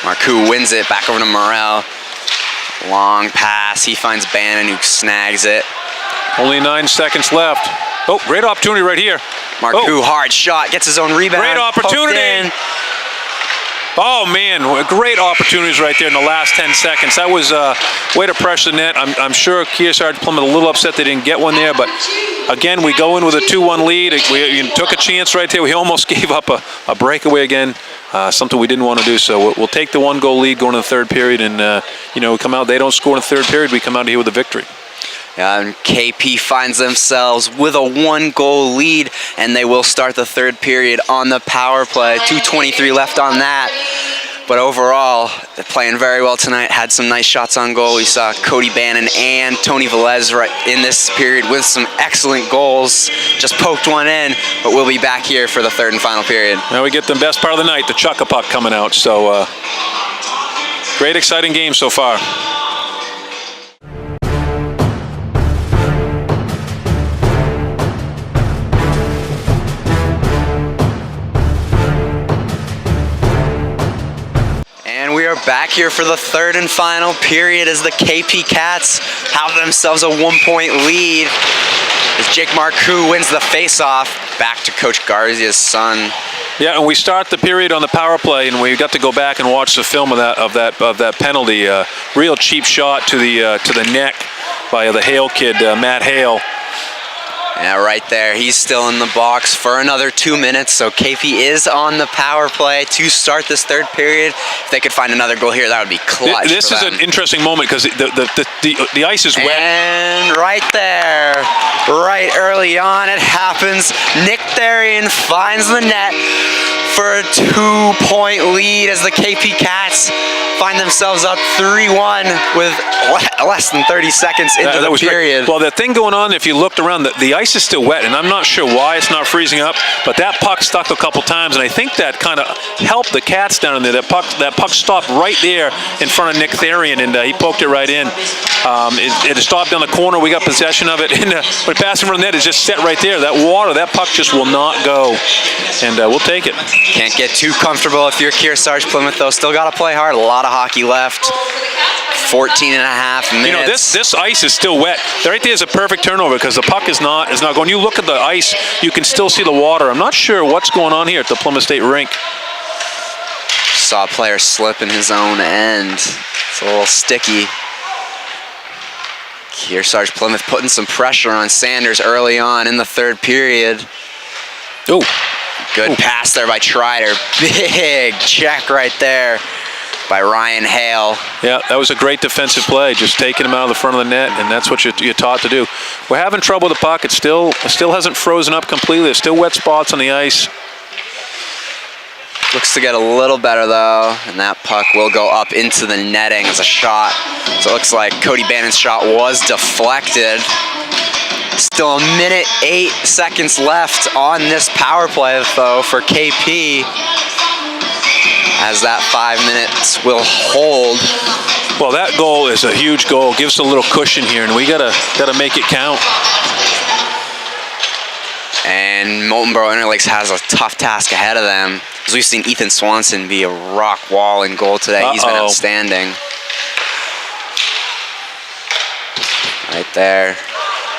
Marcoux wins it, back over to Morel. Long pass, he finds Bannon who snags it. Only 9 seconds left. Oh, great opportunity right here. Marcoux, hard shot, gets his own rebound. Great opportunity. Oh, man, great opportunities right there in the last 10 seconds. That was way to pressure the net. I'm sure Kearsarge Plymouth a little upset they didn't get one there, but again, we go in with a 2-1 lead. We took a chance right there. We almost gave up a breakaway again, something we didn't want to do. So we'll take the 1-goal lead going into the third period, and we come out. They don't score in the third period. We come out here with a victory. And KP finds themselves with a 1-goal lead, and they will start the third period on the power play. 2:23 left on that. But overall, they're playing very well tonight. Had some nice shots on goal. We saw Cody Bannon and Tony Velez right in this period with some excellent goals. Just poked one in, but we'll be back here for the third and final period. Now we get the best part of the night, the chuck-a-puck coming out. So great, exciting game so far. We are back here for the third and final period as the KP Cats have themselves a 1-point lead as Jake Marcoux wins the face-off. Back to Coach Garzia's son. Yeah, and we start the period on the power play, and we got to go back and watch the film of that penalty. Real cheap shot to the neck by the Hale kid, Matt Hale. Yeah, right there. He's still in the box for another 2 minutes, so KP is on the power play to start this third period. If they could find another goal here, that would be clutch. This is an interesting moment because the ice is wet. And right there, right early on, it happens. Nick Therian finds the net for a 2-point lead as the KP Cats find themselves up 3-1 with less than 30 seconds into the period. Well, the thing going on, if you looked around, the ice is still wet, and I'm not sure why it's not freezing up, but that puck stuck a couple times, and I think that kind of helped the Cats down in there. That puck stopped right there in front of Nick Therian, and he poked it right in. It stopped down the corner. We got possession of it, and when passing from the net, it's just set right there. That water, that puck just will not go, and we'll take it. Can't get too comfortable if you're Kearsarge Plymouth, though. Still got to play hard. A lot of hockey left. 14 and a half minutes. You know, this ice is still wet. Right there is a perfect turnover because the puck is not going. You look at the ice, you can still see the water. I'm not sure what's going on here at the Plymouth State rink. Saw a player slip in his own end. It's a little sticky. Kearsarge Plymouth putting some pressure on Sanders early on in the third period. Oh. Good pass there by Trider. Big check right there by Ryan Hale. Yeah, that was a great defensive play, just taking him out of the front of the net, and that's what you're taught to do. We're having trouble with the puck. It still hasn't frozen up completely. There's still wet spots on the ice. Looks to get a little better, though, and that puck will go up into the netting as a shot. So it looks like Cody Bannon's shot was deflected. Still a minute 8 seconds left on this power play, though, for KP, as that 5 minutes will hold. Well, that goal is a huge goal. Gives us a little cushion here, and we gotta make it count. And Moultonborough Interlakes has a tough task ahead of them, as we've seen Ethan Swanson be a rock wall in goal today. He's been outstanding. Right there.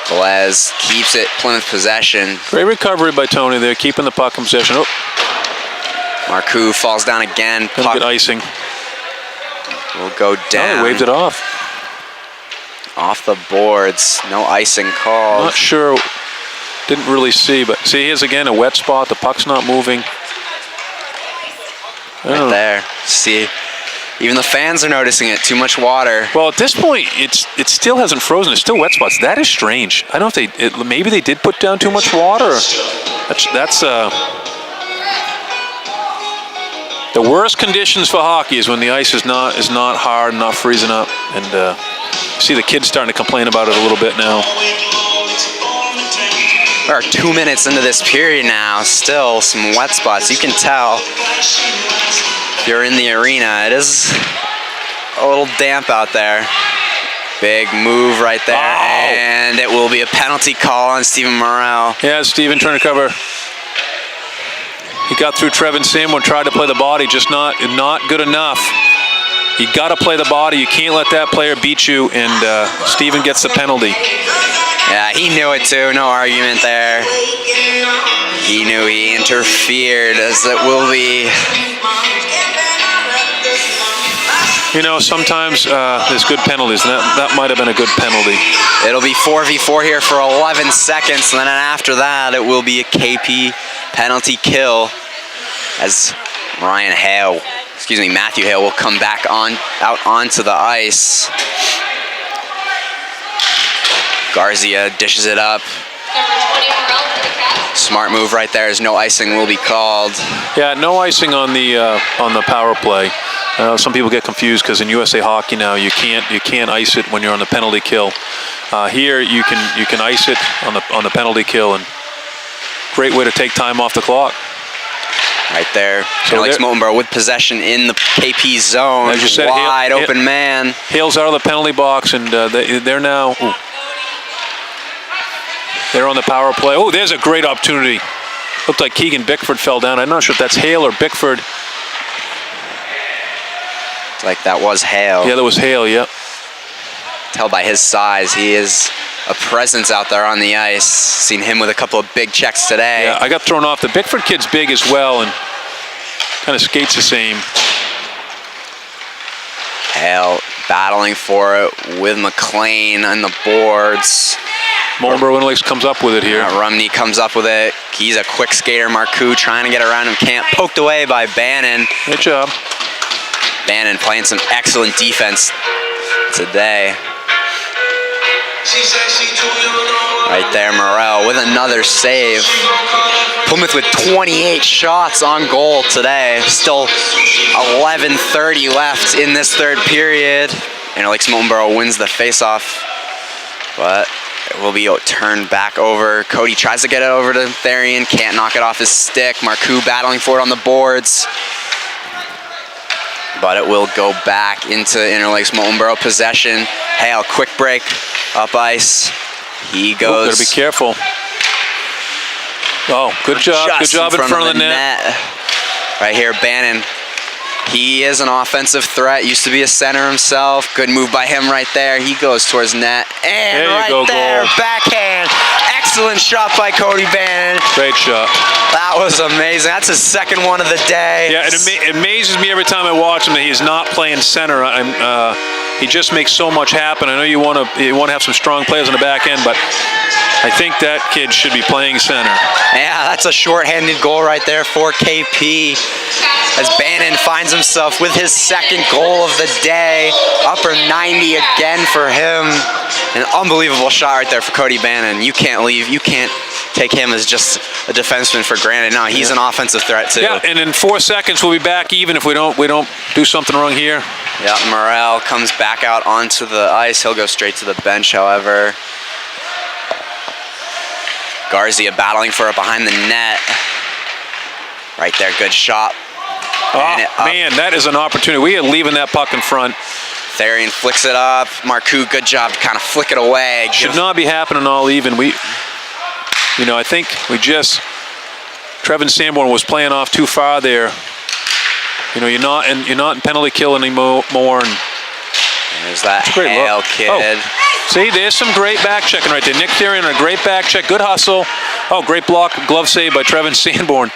Velez keeps it, Plymouth possession. Great recovery by Tony there, keeping the puck in possession. Oh. Marcoux falls down again. Puck. Good icing. Will go down. Oh, he waved it off. Off the boards. No icing called. Not sure. Didn't really see, but see, here's again a wet spot. The puck's not moving. Right there. See, even the fans are noticing it. Too much water. Well, at this point, it still hasn't frozen. It's still wet spots. That is strange. I don't know if maybe they did put down too much water. That's the worst conditions for hockey is when the ice is not hard, not freezing up, and see the kids starting to complain about it a little bit now. We are 2 minutes into this period now. Still some wet spots. You can tell if you're in the arena. It is a little damp out there. Big move right there, and it will be a penalty call on Stephen Morrell. Yeah, Stephen trying to cover. He got through Trevin Samwell, tried to play the body, just not good enough. You got to play the body. You can't let that player beat you, and Stephen gets the penalty. Yeah, he knew it too. No argument there. He knew he interfered, as it will be. You know, sometimes there's good penalties, and that might have been a good penalty. It'll be 4v4 here for 11 seconds, and then after that, it will be a KP penalty kill, as Matthew Hale will come back out onto the ice. Garcia dishes it up. Smart move right there. There's no icing will be called. Yeah, no icing on the power play. Some people get confused because in USA Hockey now you can't ice it when you're on the penalty kill. Here you can ice it on the penalty kill, and great way to take time off the clock. Right there. So Moultonborough with possession in the KP zone. As you said, wide open man. Hale's out of the penalty box, and they're now. Ooh. They're on the power play. Oh, there's a great opportunity. Looked like Keegan Bickford fell down. I'm not sure if that's Hale or Bickford. It's like that was Hale. Yeah, that was Hale, yep. Tell by his size, he is a presence out there on the ice. Seen him with a couple of big checks today. Yeah, I got thrown off. The Bickford kid's big as well and kind of skates the same. Hale battling for it with McLean on the boards. Moultonborough Interlakes comes up with it here. Rumney comes up with it. He's a quick skater. Marcoux trying to get around him. Can't. Poked away by Bannon. Good job. Bannon playing some excellent defense today. Right there, Morel with another save. Plymouth with 28 shots on goal today. Still 11:30 left in this third period. Interlakes Moultonborough wins the faceoff, but it will be turned back over. Cody tries to get it over to Therian, can't knock it off his stick. Marcoux battling for it on the boards, but it will go back into Interlakes Moultonborough possession. Hale, quick break, up ice. He goes. Gotta be careful. Oh, good job. Good job in front of the net. Right here, Bannon. He is an offensive threat. Used to be a center himself. Good move by him right there. He goes towards net. And right there, backhand. Excellent shot by Cody Bannon. Great shot. That was amazing. That's his second one of the day. Yeah, it amazes me every time I watch him that he's not playing center. He just makes so much happen. I know you want to have some strong players on the back end, but I think that kid should be playing center. Yeah, that's a shorthanded goal right there for KP. As Bannon finds himself with his second goal of the day. Upper 90 again for him. An unbelievable shot right there for Cody Bannon. You can't leave. You can't take him as just a defenseman for granted. No, he's an offensive threat too. Yeah, and in 4 seconds we'll be back even if we don't do something wrong here. Yeah, Morel comes back out onto the ice. He'll go straight to the bench, however. Garcia battling for it behind the net. Right there, good shot. Oh, man, that is an opportunity. We are leaving that puck in front. Therian flicks it up. Marcoux, good job to kind of flick it away. Should not be happening all even. I think Trevin Sanborn was playing off too far there. You're not in penalty kill anymore. And there's that Hale kid. Oh, see, there's some great back checking right there. Nick Therian, a great back check. Good hustle. Oh, great block, glove save by Trevin Sanborn.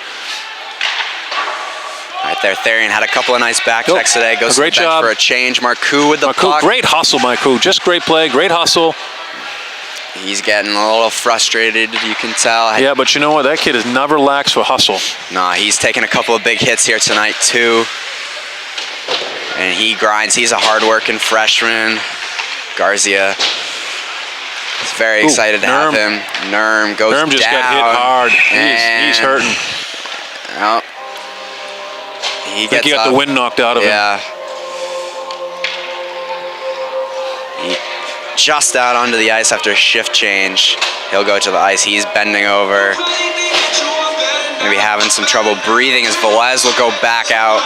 Right there, Therian had a couple of nice back checks today. Goes to the bench for a change. Marcoux with the puck. Great hustle, Marcoux. Just great play, great hustle. He's getting a little frustrated, you can tell. Yeah, but you know what? That kid is never lacks for hustle. Nah, he's taking a couple of big hits here tonight, too. And he grinds. He's a hard-working freshman. Garcia is very excited to have him. Nurm goes down. Nurm just got hit hard. He's hurting. Well, I think he got the wind knocked out of him. Yeah. He just out onto the ice after a shift change. He'll go to the ice. He's bending over. Maybe having some trouble breathing as Velez will go back out.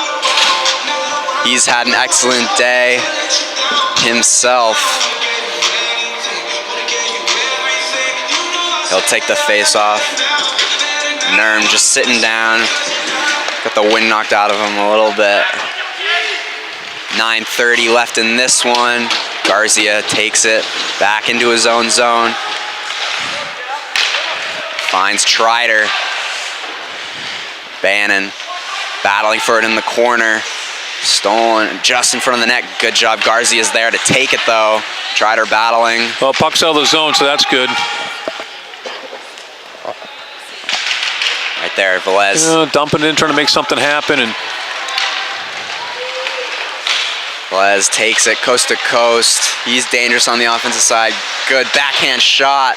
He's had an excellent day himself. He'll take the face off. Nurm just sitting down. Got the wind knocked out of him a little bit. 9:30 left in this one. Garcia takes it back into his own zone. Finds Trider. Bannon battling for it in the corner. Stolen just in front of the net. Good job. Garcia's there to take it though. Trider battling. Well, puck's out of the zone, so that's good. Right there, Velez. Dumping it in, trying to make something happen, and Velez takes it coast to coast. He's dangerous on the offensive side. Good backhand shot.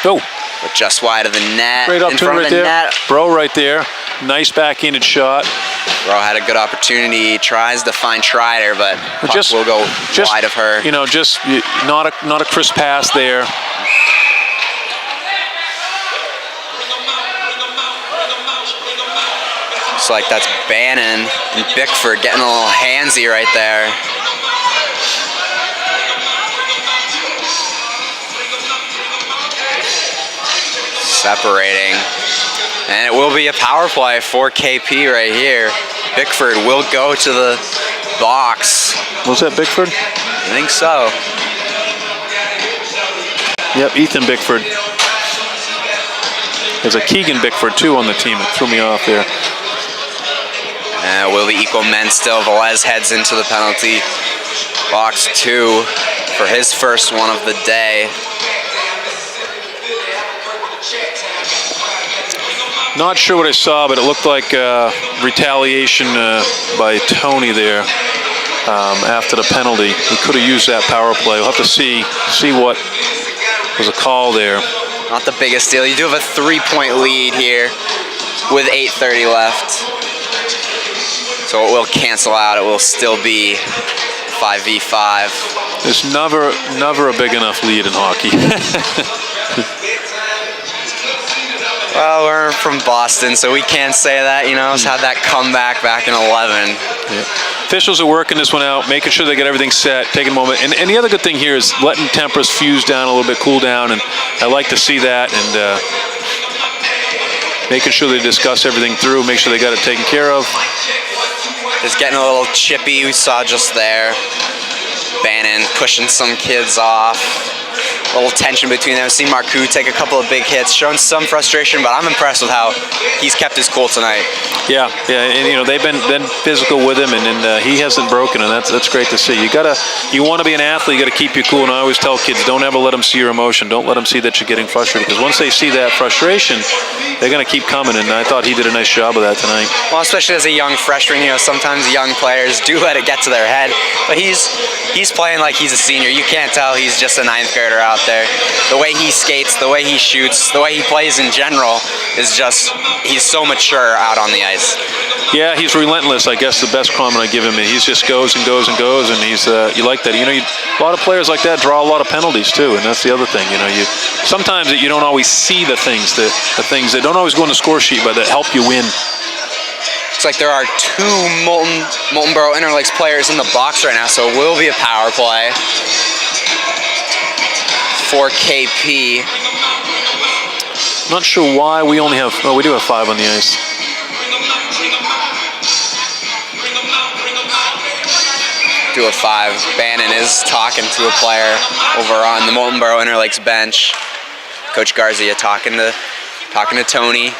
Oh. But just wide of the net. Great in front opportunity of the right there. net. Bro right there. Nice backhanded shot. Bro had a good opportunity. He tries to find Trider, but puck will go wide of her. You know, just not a crisp pass there. Looks like that's Bannon and Bickford getting a little handsy right there. Separating. And it will be a power play for KP right here. Bickford will go to the box. Was that Bickford? I think so. Yep, Ethan Bickford. There's a Keegan Bickford too on the team. It threw me off there. And it will be equal men still. Velez heads into the penalty box 2 for his first one of the day. Not sure what I saw, but it looked like retaliation by Tony there after the penalty. He could have used that power play. We'll have to see what was a call there. Not the biggest deal. You do have a 3-point lead here with 8:30 left. So it will cancel out. It will still be 5v5. There's never a big enough lead in hockey. Well, we're from Boston, so we can't say that. You know, it's had that comeback back in 11. Yeah. Officials are working this one out, making sure they get everything set, taking a moment. And the other good thing here is letting tempers fuse down a little bit, cool down, and I like to see that. And making sure they discuss everything through, make sure they got it taken care of. It's getting a little chippy, we saw just there. Bannon pushing some kids off. A little tension between them. I've seen Marcoux take a couple of big hits, showing some frustration, but I'm impressed with how he's kept his cool tonight. Yeah, and you know they've been physical with him, and he hasn't broken, and that's great to see. You want to be an athlete, you got to keep you cool, and I always tell kids, don't ever let them see your emotion. Don't let them see that you're getting frustrated, because once they see that frustration, they're going to keep coming, and I thought he did a nice job of that tonight. Well, especially as a young freshman, you know, sometimes young players do let it get to their head, but he's playing like he's a senior. You can't tell he's just a 9th grader out there. The way he skates, the way he shoots, the way he plays in general is just, he's so mature out on the ice. Yeah, he's relentless, I guess the best comment I give him. He just goes and goes and goes, and he's you like that. You know, a lot of players like that draw a lot of penalties too, and that's the other thing. You know, sometimes you don't always see the things that don't always go on the score sheet, but that help you win. Looks like there are 2 Moultonborough Interlakes players in the box right now, so it will be a power play for KP. Not sure why we only have, we do have 5 on the ice. Do a 5. Bannon is talking to a player over on the Moultonborough Interlakes bench. Coach Garcia talking to Tony.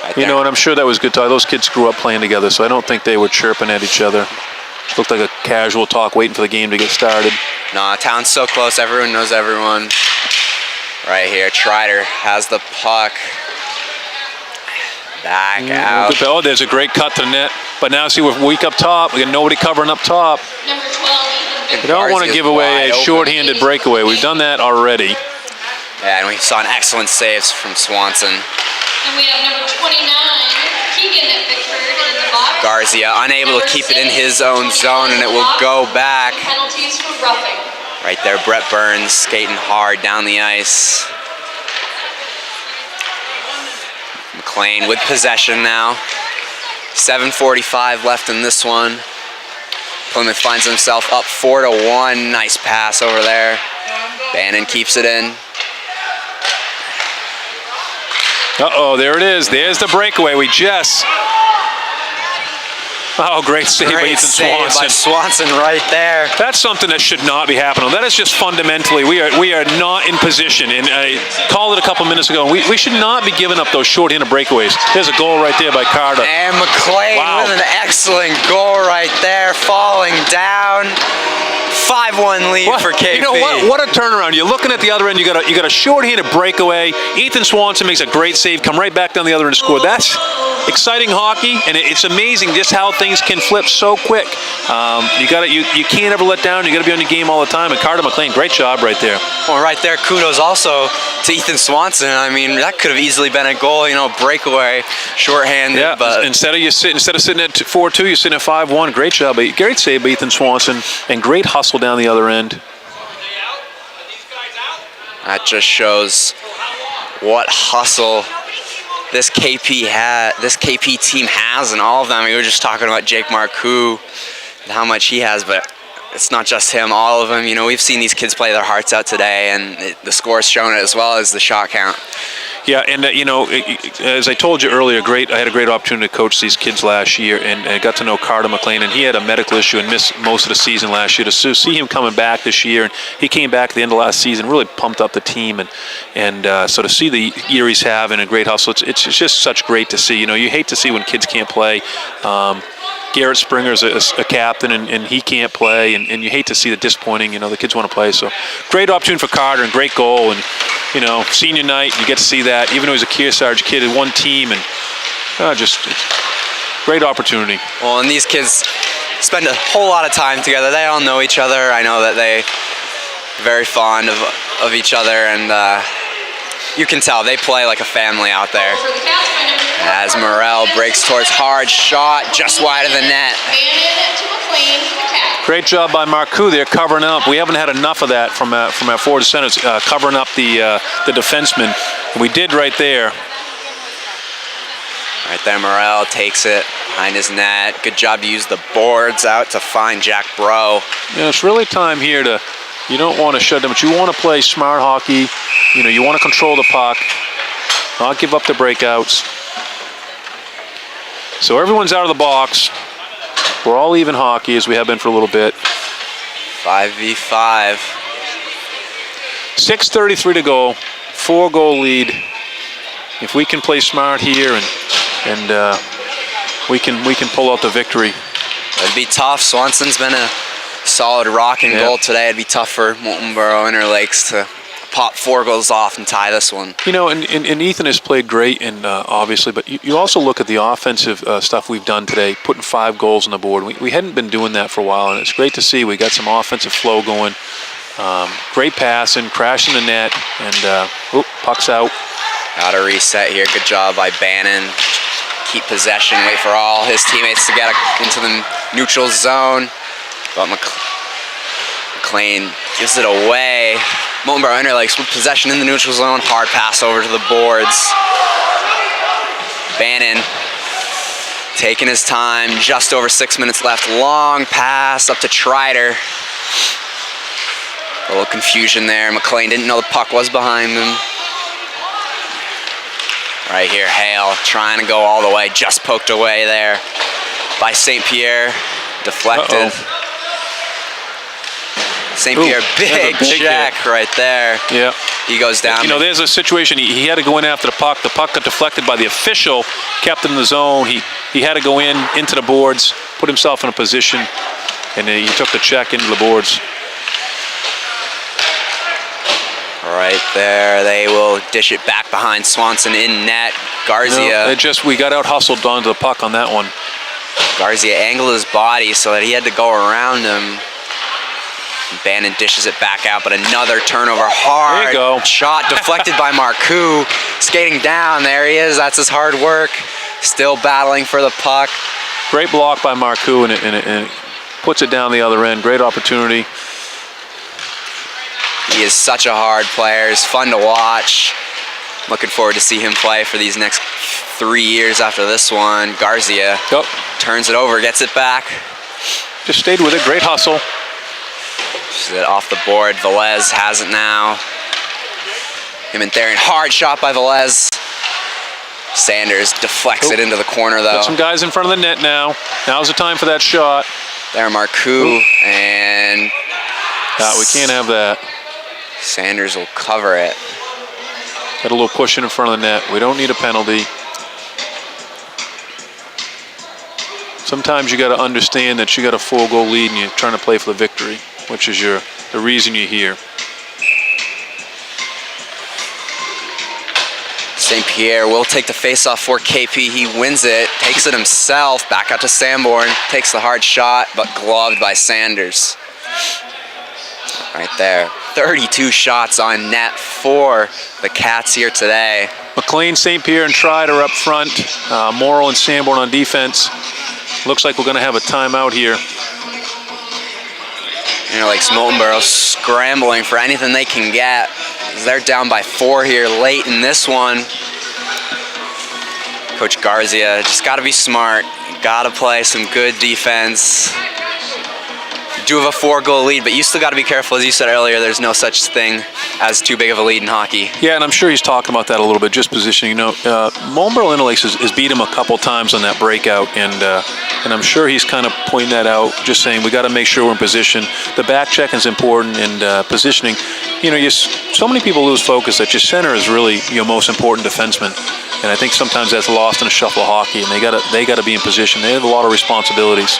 Right you know, and I'm sure that was good talk. Those kids grew up playing together, so I don't think they were chirping at each other. Looked like a casual talk, waiting for the game to get started. Nah, town's so close. Everyone knows everyone. Right here, Trider has the puck. Back out. Oh, there's a great cut to the net. But now see, we're weak up top. We got nobody covering up top. Number 12. We don't want to give away a short-handed breakaway. We've done that already. Yeah, and we saw an excellent saves from Swanson. And we have number 29, Keegan Bickford in the box. Garcia unable to keep it in his own zone, and it will go back. Penalties for roughing. Right there, Brett Burns skating hard down the ice. McLean with possession now. 7:45 left in this one. Plymouth finds himself up 4-1. Nice pass over there. Bannon keeps it in. Uh-oh, there it is. There's the breakaway. Oh, great save by Ethan Swanson. By Swanson right there. That's something that should not be happening. That is just fundamentally, we are not in position. And I called it a couple minutes ago. We should not be giving up those short-handed breakaways. There's a goal right there by Carter. And McLean with an excellent goal right there, falling down. 5-1 lead for KP. You know what a turnaround. You're looking at the other end. You got a short-handed breakaway. Ethan Swanson makes a great save, come right back down the other end and score. That's exciting hockey, and it's amazing just how things can flip so quick. You can't ever let down. You got to be on your game all the time. And Carter McLean, great job right there. Well, right there, kudos also to Ethan Swanson. I mean, that could have easily been a goal. Breakaway, shorthanded. Yeah, but instead of sitting at 4-2, you're sitting at 5-1. Great job, great save by Ethan Swanson, and great hustle down the other end. That just shows what hustle this KP team has, and all of them. We were just talking about Jake Marcoux and how much he has, but it's not just him. All of them. We've seen these kids play their hearts out today, and the score's shown it as well as the shot count. Yeah, and as I told you earlier, I had a great opportunity to coach these kids last year, and I got to know Carter McLean, and he had a medical issue and missed most of the season last year. To see him coming back this year, and he came back at the end of last season, really pumped up the team, and so to see the year he's having a great hustle, it's just such great to see. You hate to see when kids can't play. Garrett Springer's a captain, and he can't play, and you hate to see the disappointing. The kids want to play, so great opportunity for Carter and great goal, and senior night, you get to see that, even though he's a Kearsarge kid in one team, and just great opportunity. Well, and these kids spend a whole lot of time together. They all know each other. I know that they're very fond of each other, and you can tell they play like a family out there. As Morrell breaks towards hard shot, just wide of the net. Great job by Marcoux there covering up. We haven't had enough of that from our forward centers, covering up the defenseman. And we did right there. Right there, Morrell takes it behind his net. Good job to use the boards out to find Jack Bro. It's really time here you don't want to shut them, but you want to play smart hockey. You want to control the puck, not give up the breakouts. So everyone's out of the box. We're all even hockey, as we have been for a little bit. 5v5. 6:33 to go. 4-goal lead. If we can play smart here and we can pull out the victory. It'd be tough. Swanson's been a solid rocking goal today. It'd be tough for Moultonborough Interlakes to pop 4 goals off and tie this one. And Ethan has played great, and obviously, but you also look at the offensive stuff we've done today, putting 5 goals on the board. We hadn't been doing that for a while, and it's great to see. We got some offensive flow going. Great passing, crashing the net, and puck's out. Got a reset here. Good job by Bannon. Keep possession, wait for all his teammates to get into the neutral zone. But McLean gives it away. Moultonborough Interlakes with possession in the neutral zone. Hard pass over to the boards. Bannon taking his time. Just over 6 minutes left. Long pass up to Trider. A little confusion there. McLean didn't know the puck was behind him. Right here, Hale trying to go all the way. Just poked away there by St. Pierre. Deflected. St. Pierre, big check right there. Yeah. He goes down. There's a situation. He had to go in after the puck. The puck got deflected by the official, kept him in the zone. He had to go into the boards, put himself in a position, and he took the check into the boards. Right there, they will dish it back behind Swanson in net. Garcia. We got out hustled onto the puck on that one. Garcia angled his body so that he had to go around him. Bannon dishes it back out, but another turnover. Hard there you go. Shot deflected by Marcoux. Skating down, there he is. That's his hard work. Still battling for the puck. Great block by Marcoux, and it puts it down the other end. Great opportunity. He is such a hard player. It's fun to watch. Looking forward to see him play for these next 3 years after this one. Garcia turns it over, gets it back. Just stayed with it. Great hustle. Off the board. Velez has it now. Him and Theron. Hard shot by Velez. Sanders deflects it into the corner, though. Got some guys in front of the net now. Now's the time for that shot. There, Marcoux. And we can't have that. Sanders will cover it. Got a little push in front of the net. We don't need a penalty. Sometimes you got to understand that you got a 4-goal lead and you're trying to play for the victory. which is the reason you're here. St. Pierre will take the face-off for KP. He wins it, takes it himself, back out to Sanborn, takes the hard shot, but gloved by Sanders. Right there. 32 shots on net for the Cats here today. McLean, St. Pierre, and Tried are up front. Morrow and Sanborn on defense. Looks like we're going to have a timeout here. Interlakes Moultonborough scrambling for anything they can get. They're down by 4 here late in this one. Coach Garcia just got to be smart. Got to play some good defense. You do have a 4-goal lead, but you still got to be careful. As you said earlier, there's no such thing as too big of a lead in hockey. Yeah, and I'm sure he's talking about that a little bit, just positioning. Moultonborough Interlakes has beat him a couple times on that breakout, and I'm sure he's kind of pointing that out, just saying we got to make sure we're in position. The back check is important, and positioning. So many people lose focus that your center is really your most important defenseman, and I think sometimes that's lost in a shuffle of hockey, and they got to be in position. They have a lot of responsibilities.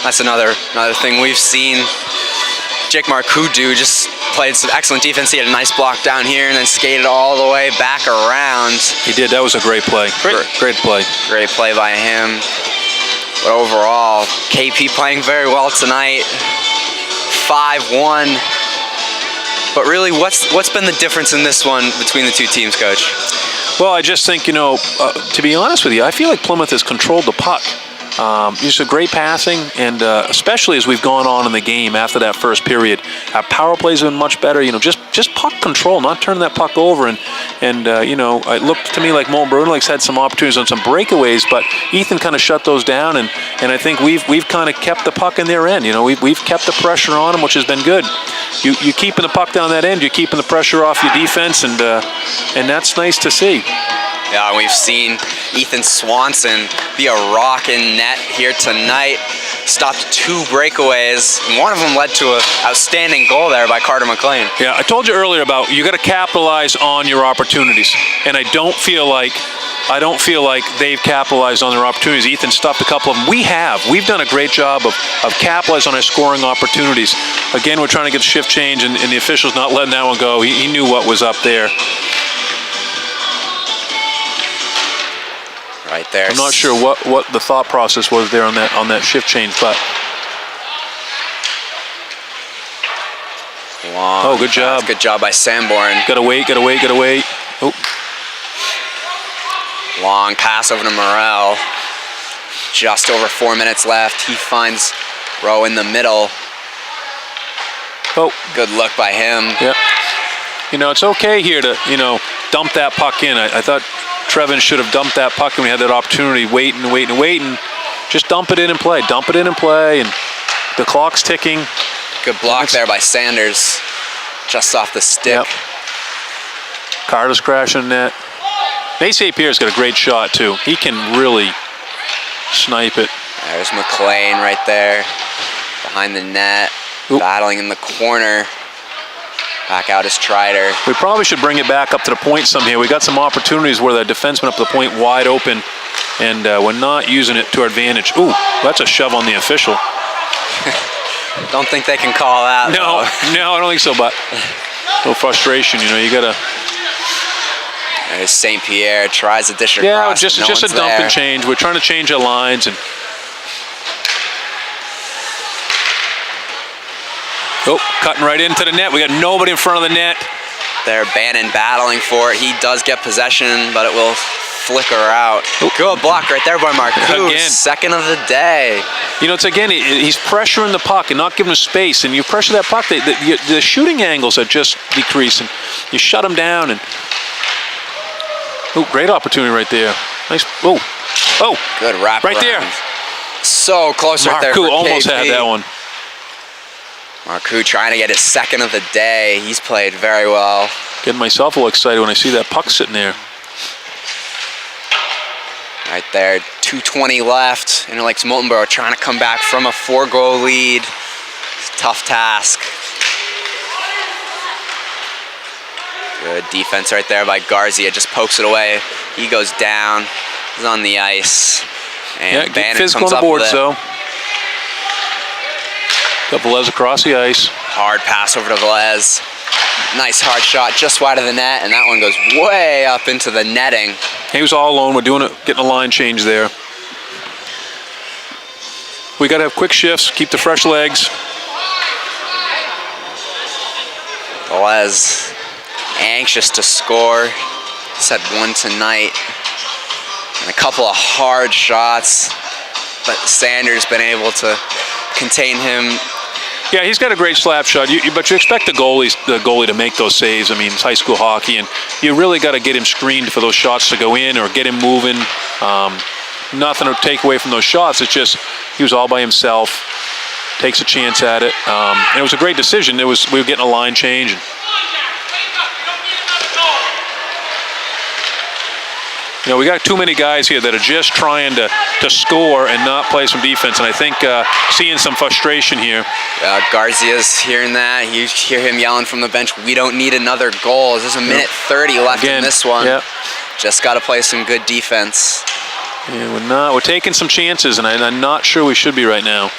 That's another thing we've seen Jake Marcoux do. Just played some excellent defense. He had a nice block down here and then skated all the way back around. He did. That was a great play. Great play. Great play by him. But overall, KP playing very well tonight. 5-1. But really, what's been the difference in this one between the two teams, Coach? Well, I just think, to be honest with you, I feel like Plymouth has controlled the puck. Just a great passing, and especially as we've gone on in the game after that first period, our power plays have been much better. Just puck control, not turning that puck over. And it looked to me like Moultonborough had some opportunities on some breakaways, but Ethan kind of shut those down, and I think we've kind of kept the puck in their end. We've kept the pressure on them, which has been good. You keeping the puck down that end, you're keeping the pressure off your defense, and that's nice to see. Yeah, we've seen Ethan Swanson be a rock in net here tonight. Stopped 2 breakaways, and one of them led to an outstanding goal there by Carter McLean. Yeah, I told you earlier about you got to capitalize on your opportunities, and I don't feel like they've capitalized on their opportunities. Ethan stopped a couple of them. We've done a great job of capitalizing on our scoring opportunities. Again, we're trying to get the shift change, and the official's not letting that one go. He knew what was up there. Right there. I'm not sure what the thought process was there on that shift change, but long good job. Good job by Sanborn. Gotta wait. Oh. Long pass over to Morel. Just over 4 minutes left. He finds Rowe in the middle. Oh. Good look by him. Yeah. It's okay here to, dump that puck in. I thought Trevin should have dumped that puck when we had that opportunity, waiting. Just dump it in and play. And the clock's ticking. Good block there by Sanders, just off the stick. Yep. Carter's crashing net. St. Pierre's got a great shot, too. He can really snipe it. There's McLean right there, behind the net, battling in the corner. Back out is Trider. We probably should bring it back up to the point some here. We got some opportunities where the defenseman up to the point wide open, and we're not using it to our advantage. Ooh, that's a shove on the official. Don't think they can call that. No, I don't think so, but a little frustration, you got to. There's St. Pierre, tries to dish it Yeah, across. just a dump and change. We're trying to change our lines. And cutting right into the net. We got nobody in front of the net. There, Bannon battling for it. He does get possession, but it will flicker out. Good block right there by Marcoux. Again. Second of the day. He's pressuring the puck and not giving him space. And you pressure that puck, the shooting angles are just decreasing. You shut them down. And great opportunity right there. Nice. Good wrap right around. there. So close right there for Marcoux almost KP. had that one. Marcoux trying to get his second of the day. He's played very well. Getting myself a little excited when I see that puck sitting there. Right there, 2:20 left. Interlakes Moultonborough trying to come back from a 4-goal lead. It's a tough task. Good defense right there by Garcia. Just pokes it away. He goes down. He's on the ice. And get Bannon physical comes on the up with boards, it. though. Got Velez across the ice. Hard pass over to Velez. Nice hard shot just wide of the net, and that one goes way up into the netting. He was all alone. We're getting a line change there. We got to have quick shifts, keep the fresh legs. Velez anxious to score. He's had one tonight. And a couple of hard shots, but Sanders been able to contain him. Yeah, he's got a great slap shot, but you expect the goalie to make those saves. I mean, it's high school hockey, and you really got to get him screened for those shots to go in or get him moving. Nothing to take away from those shots. It's just he was all by himself, takes a chance at it. And it was a great decision. We were getting a line change. You know, we got too many guys here that are just trying to score and not play some defense, and I think seeing some frustration here. Garcia's hearing that. You hear him yelling from the bench, we don't need another goal. There's a minute 30 left in this one. Yep. Just got to play some good defense. Yeah, we're taking some chances, and I'm not sure we should be right now.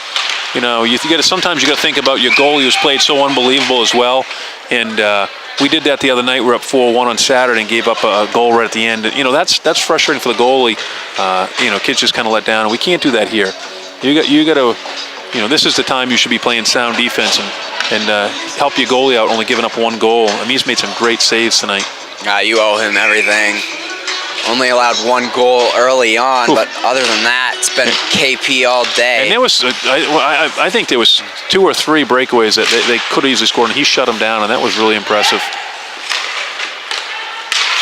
You know, sometimes you got to think about your goalie who's played so unbelievable as well, and we did that the other night. We're up 4-1 on Saturday and gave up a goal right at the end. You know, that's frustrating for the goalie. You know, kids just kind of let down, and we can't do that here. You got to, you know, this is the time you should be playing sound defense and help your goalie out, only giving up one goal. I mean, he's made some great saves tonight. You owe him everything. Only allowed one goal early on, but other than that, it's been KP all day. And there was, I think there was 2 or 3 breakaways that they could have easily scored, and he shut them down, and that was really impressive.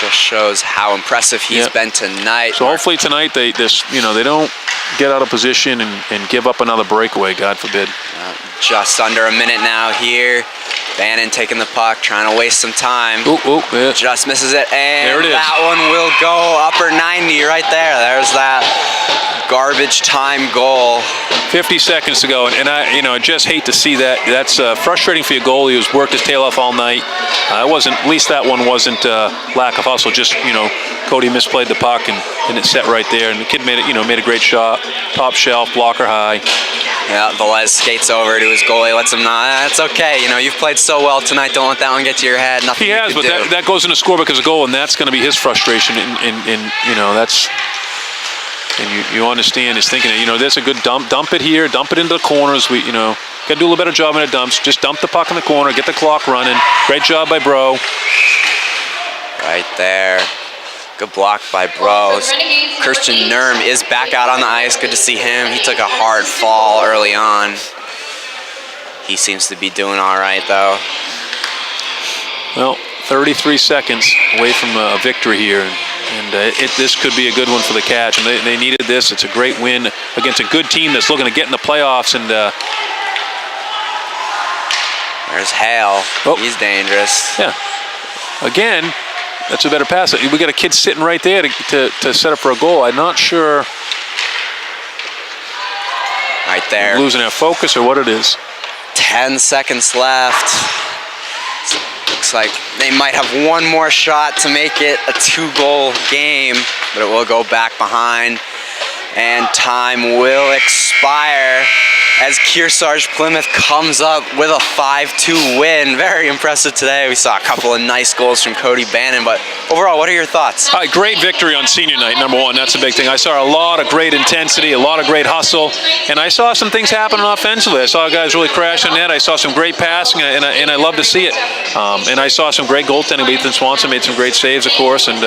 Just shows how impressive he's been tonight. So hopefully tonight they don't get out of position and give up another breakaway, God forbid. Just under a minute now here. Bannon taking the puck, trying to waste some time. Yeah. Just misses it, and there it is. That one will go upper 90 right there. There's that garbage time goal. 50 seconds to go, and I just hate to see that. That's frustrating for your goalie who's worked his tail off all night. At least that one wasn't lack of hustle. Just Cody misplayed the puck and it set right there, and the kid made a great shot, top shelf, blocker high. Yeah, Velez skates over to his goalie, lets him know, that's okay. You've played so well tonight. Don't let that one get to your head. Nothing he has, but that goes in to score because of goal, and that's going to be his frustration. That's. And you understand his thinking. There's a good dump it here, dump it into the corners. We got to do a little better job in the dumps. Just dump the puck in the corner, get the clock running. Great job by Bro. Right there. Good block by Bro. Christian Nurm is back out on the ice. Good to see him. He took a hard fall early on. He seems to be doing all right, though. Well, 33 seconds away from a victory here. And this could be a good one for the Cats. And they needed this. It's a great win against a good team that's looking to get in the playoffs. And there's Hale. He's dangerous. Yeah. Again, that's a better pass. We got a kid sitting right there to set up for a goal. I'm not sure. Right there. Losing our focus or what it is. 10 seconds left. Looks like they might have one more shot to make it a 2-goal game, but it will go back behind. And time will expire as Kearsarge Plymouth comes up with a 5-2 win. Very impressive today. We saw a couple of nice goals from Cody Bannon, but overall, what are your thoughts? Great victory on senior night, number one. That's a big thing. I saw a lot of great intensity, a lot of great hustle, and I saw some things happening offensively. I saw guys really crash on net. I saw some great passing, and I love to see it. And I saw some great goaltending. Ethan Swanson made some great saves, of course, and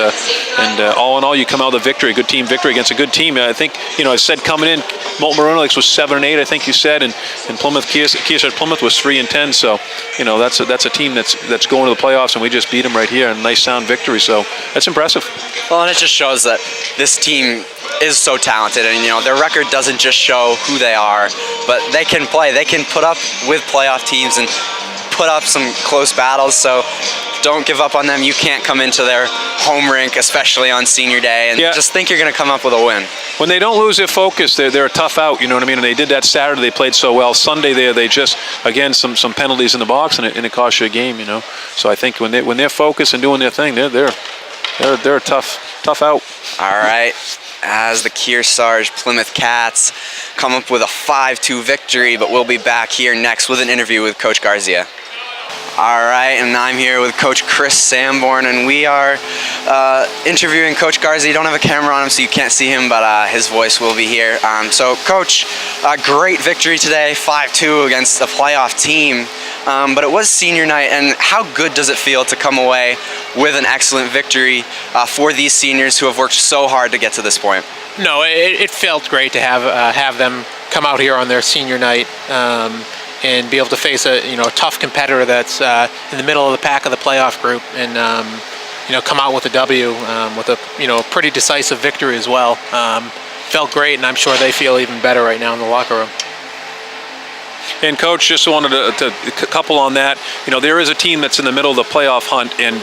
all in all, you come out with a victory, a good team victory against a good team. I think, I said coming in, Moultonborough was 7-8, I think you said, and Plymouth, Kearsarge Plymouth was 3-10. So, that's a team that's going to the playoffs, and we just beat them right here. A nice, sound victory. So that's impressive. Well, and it just shows that this team is so talented, and their record doesn't just show who they are, but they can play. They can put up with playoff teams and put up some close battles. So don't give up on them. You can't come into their home rink, especially on senior day, and just think you're going to come up with a win. When they don't lose their focus, they're a tough out, you know what I mean? And they did that Saturday. They played so well. Sunday they just, again, some penalties in the box, and it cost you a game, So I think when they're focused and doing their thing, they're a tough out. All right. as the Kearsarge Plymouth Cats come up with a 5-2 victory, but we'll be back here next with an interview with Coach Garcia. All right, and I'm here with Coach Chris Sanborn, and we are interviewing Coach Garcia. You don't have a camera on him, so you can't see him, but his voice will be here. So, Coach, great victory today, 5-2 against a playoff team, but it was senior night, and how good does it feel to come away with an excellent victory for these seniors who have worked so hard to get to this point? No, it felt great to have them come out here on their senior night. And be able to face a tough competitor that's in the middle of the pack of the playoff group, and come out with a W with a pretty decisive victory as well. Felt great, and I'm sure they feel even better right now in the locker room. And Coach, just wanted to couple on that. There is a team that's in the middle of the playoff hunt, and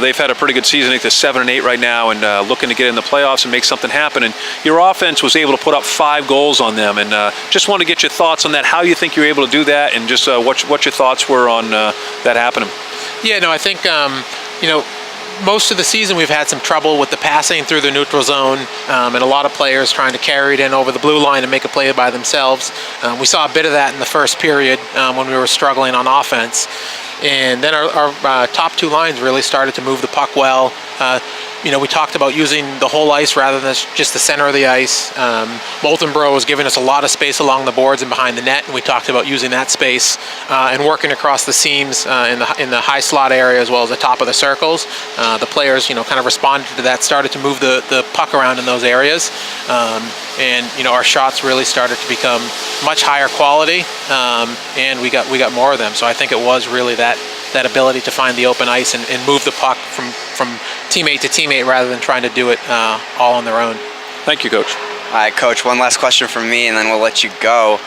they've had a pretty good season. I think they're 7-8 right now, and looking to get in the playoffs and make something happen. And your offense was able to put up 5 goals on them. And just want to get your thoughts on that. How you think you're able to do that, and just what your thoughts were on that happening. Yeah, no, I think most of the season we've had some trouble with the passing through the neutral zone, and a lot of players trying to carry it in over the blue line and make a play by themselves. We saw a bit of that in the first period when we were struggling on offense. And then our top 2 lines really started to move the puck well. We talked about using the whole ice rather than just the center of the ice. Moultonborough was giving us a lot of space along the boards and behind the net, and we talked about using that space and working across the seams in the high slot area as well as the top of the circles. The players, kind of responded to that, started to move the puck around in those areas, and our shots really started to become much higher quality, and we got more of them. So I think it was really that ability to find the open ice and move the puck from teammate to teammate rather than trying to do it all on their own. Thank you, Coach. All right, Coach, one last question from me, and then we'll let you go.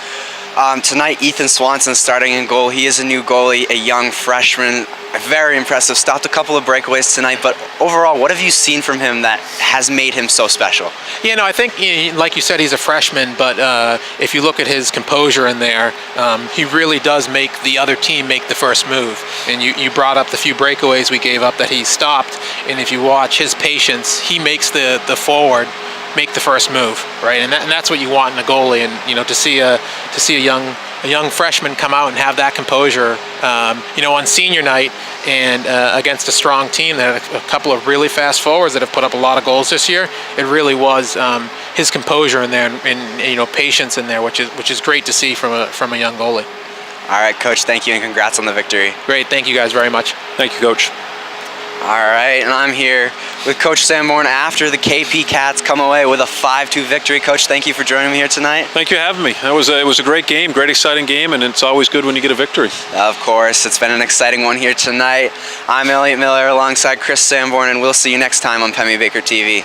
Tonight, Ethan Swanson starting in goal. He is a new goalie, a young freshman, very impressive. Stopped a couple of breakaways tonight, but overall, what have you seen from him that has made him so special? Yeah, no, I think, like you said, he's a freshman, but if you look at his composure in there, he really does make the other team make the first move. And you brought up the few breakaways we gave up that he stopped, and if you watch his patience, he makes the forward make the first move, right? And that's what you want in a goalie. And to see a young freshman come out and have that composure, on senior night and against a strong team that had a couple of really fast forwards that have put up a lot of goals this year. It really was his composure in there and patience in there, which is great to see from a young goalie. All right, Coach, thank you, and congrats on the victory. Great, thank you guys very much. Thank you, Coach. All right, and I'm here with Coach Sanborn after the KP Cats come away with a 5-2 victory. Coach, thank you for joining me here tonight. Thank you for having me. It was a great game, great exciting game, and it's always good when you get a victory. Of course, it's been an exciting one here tonight. I'm Elliot Miller alongside Chris Sanborn, and we'll see you next time on Pemmy Baker TV.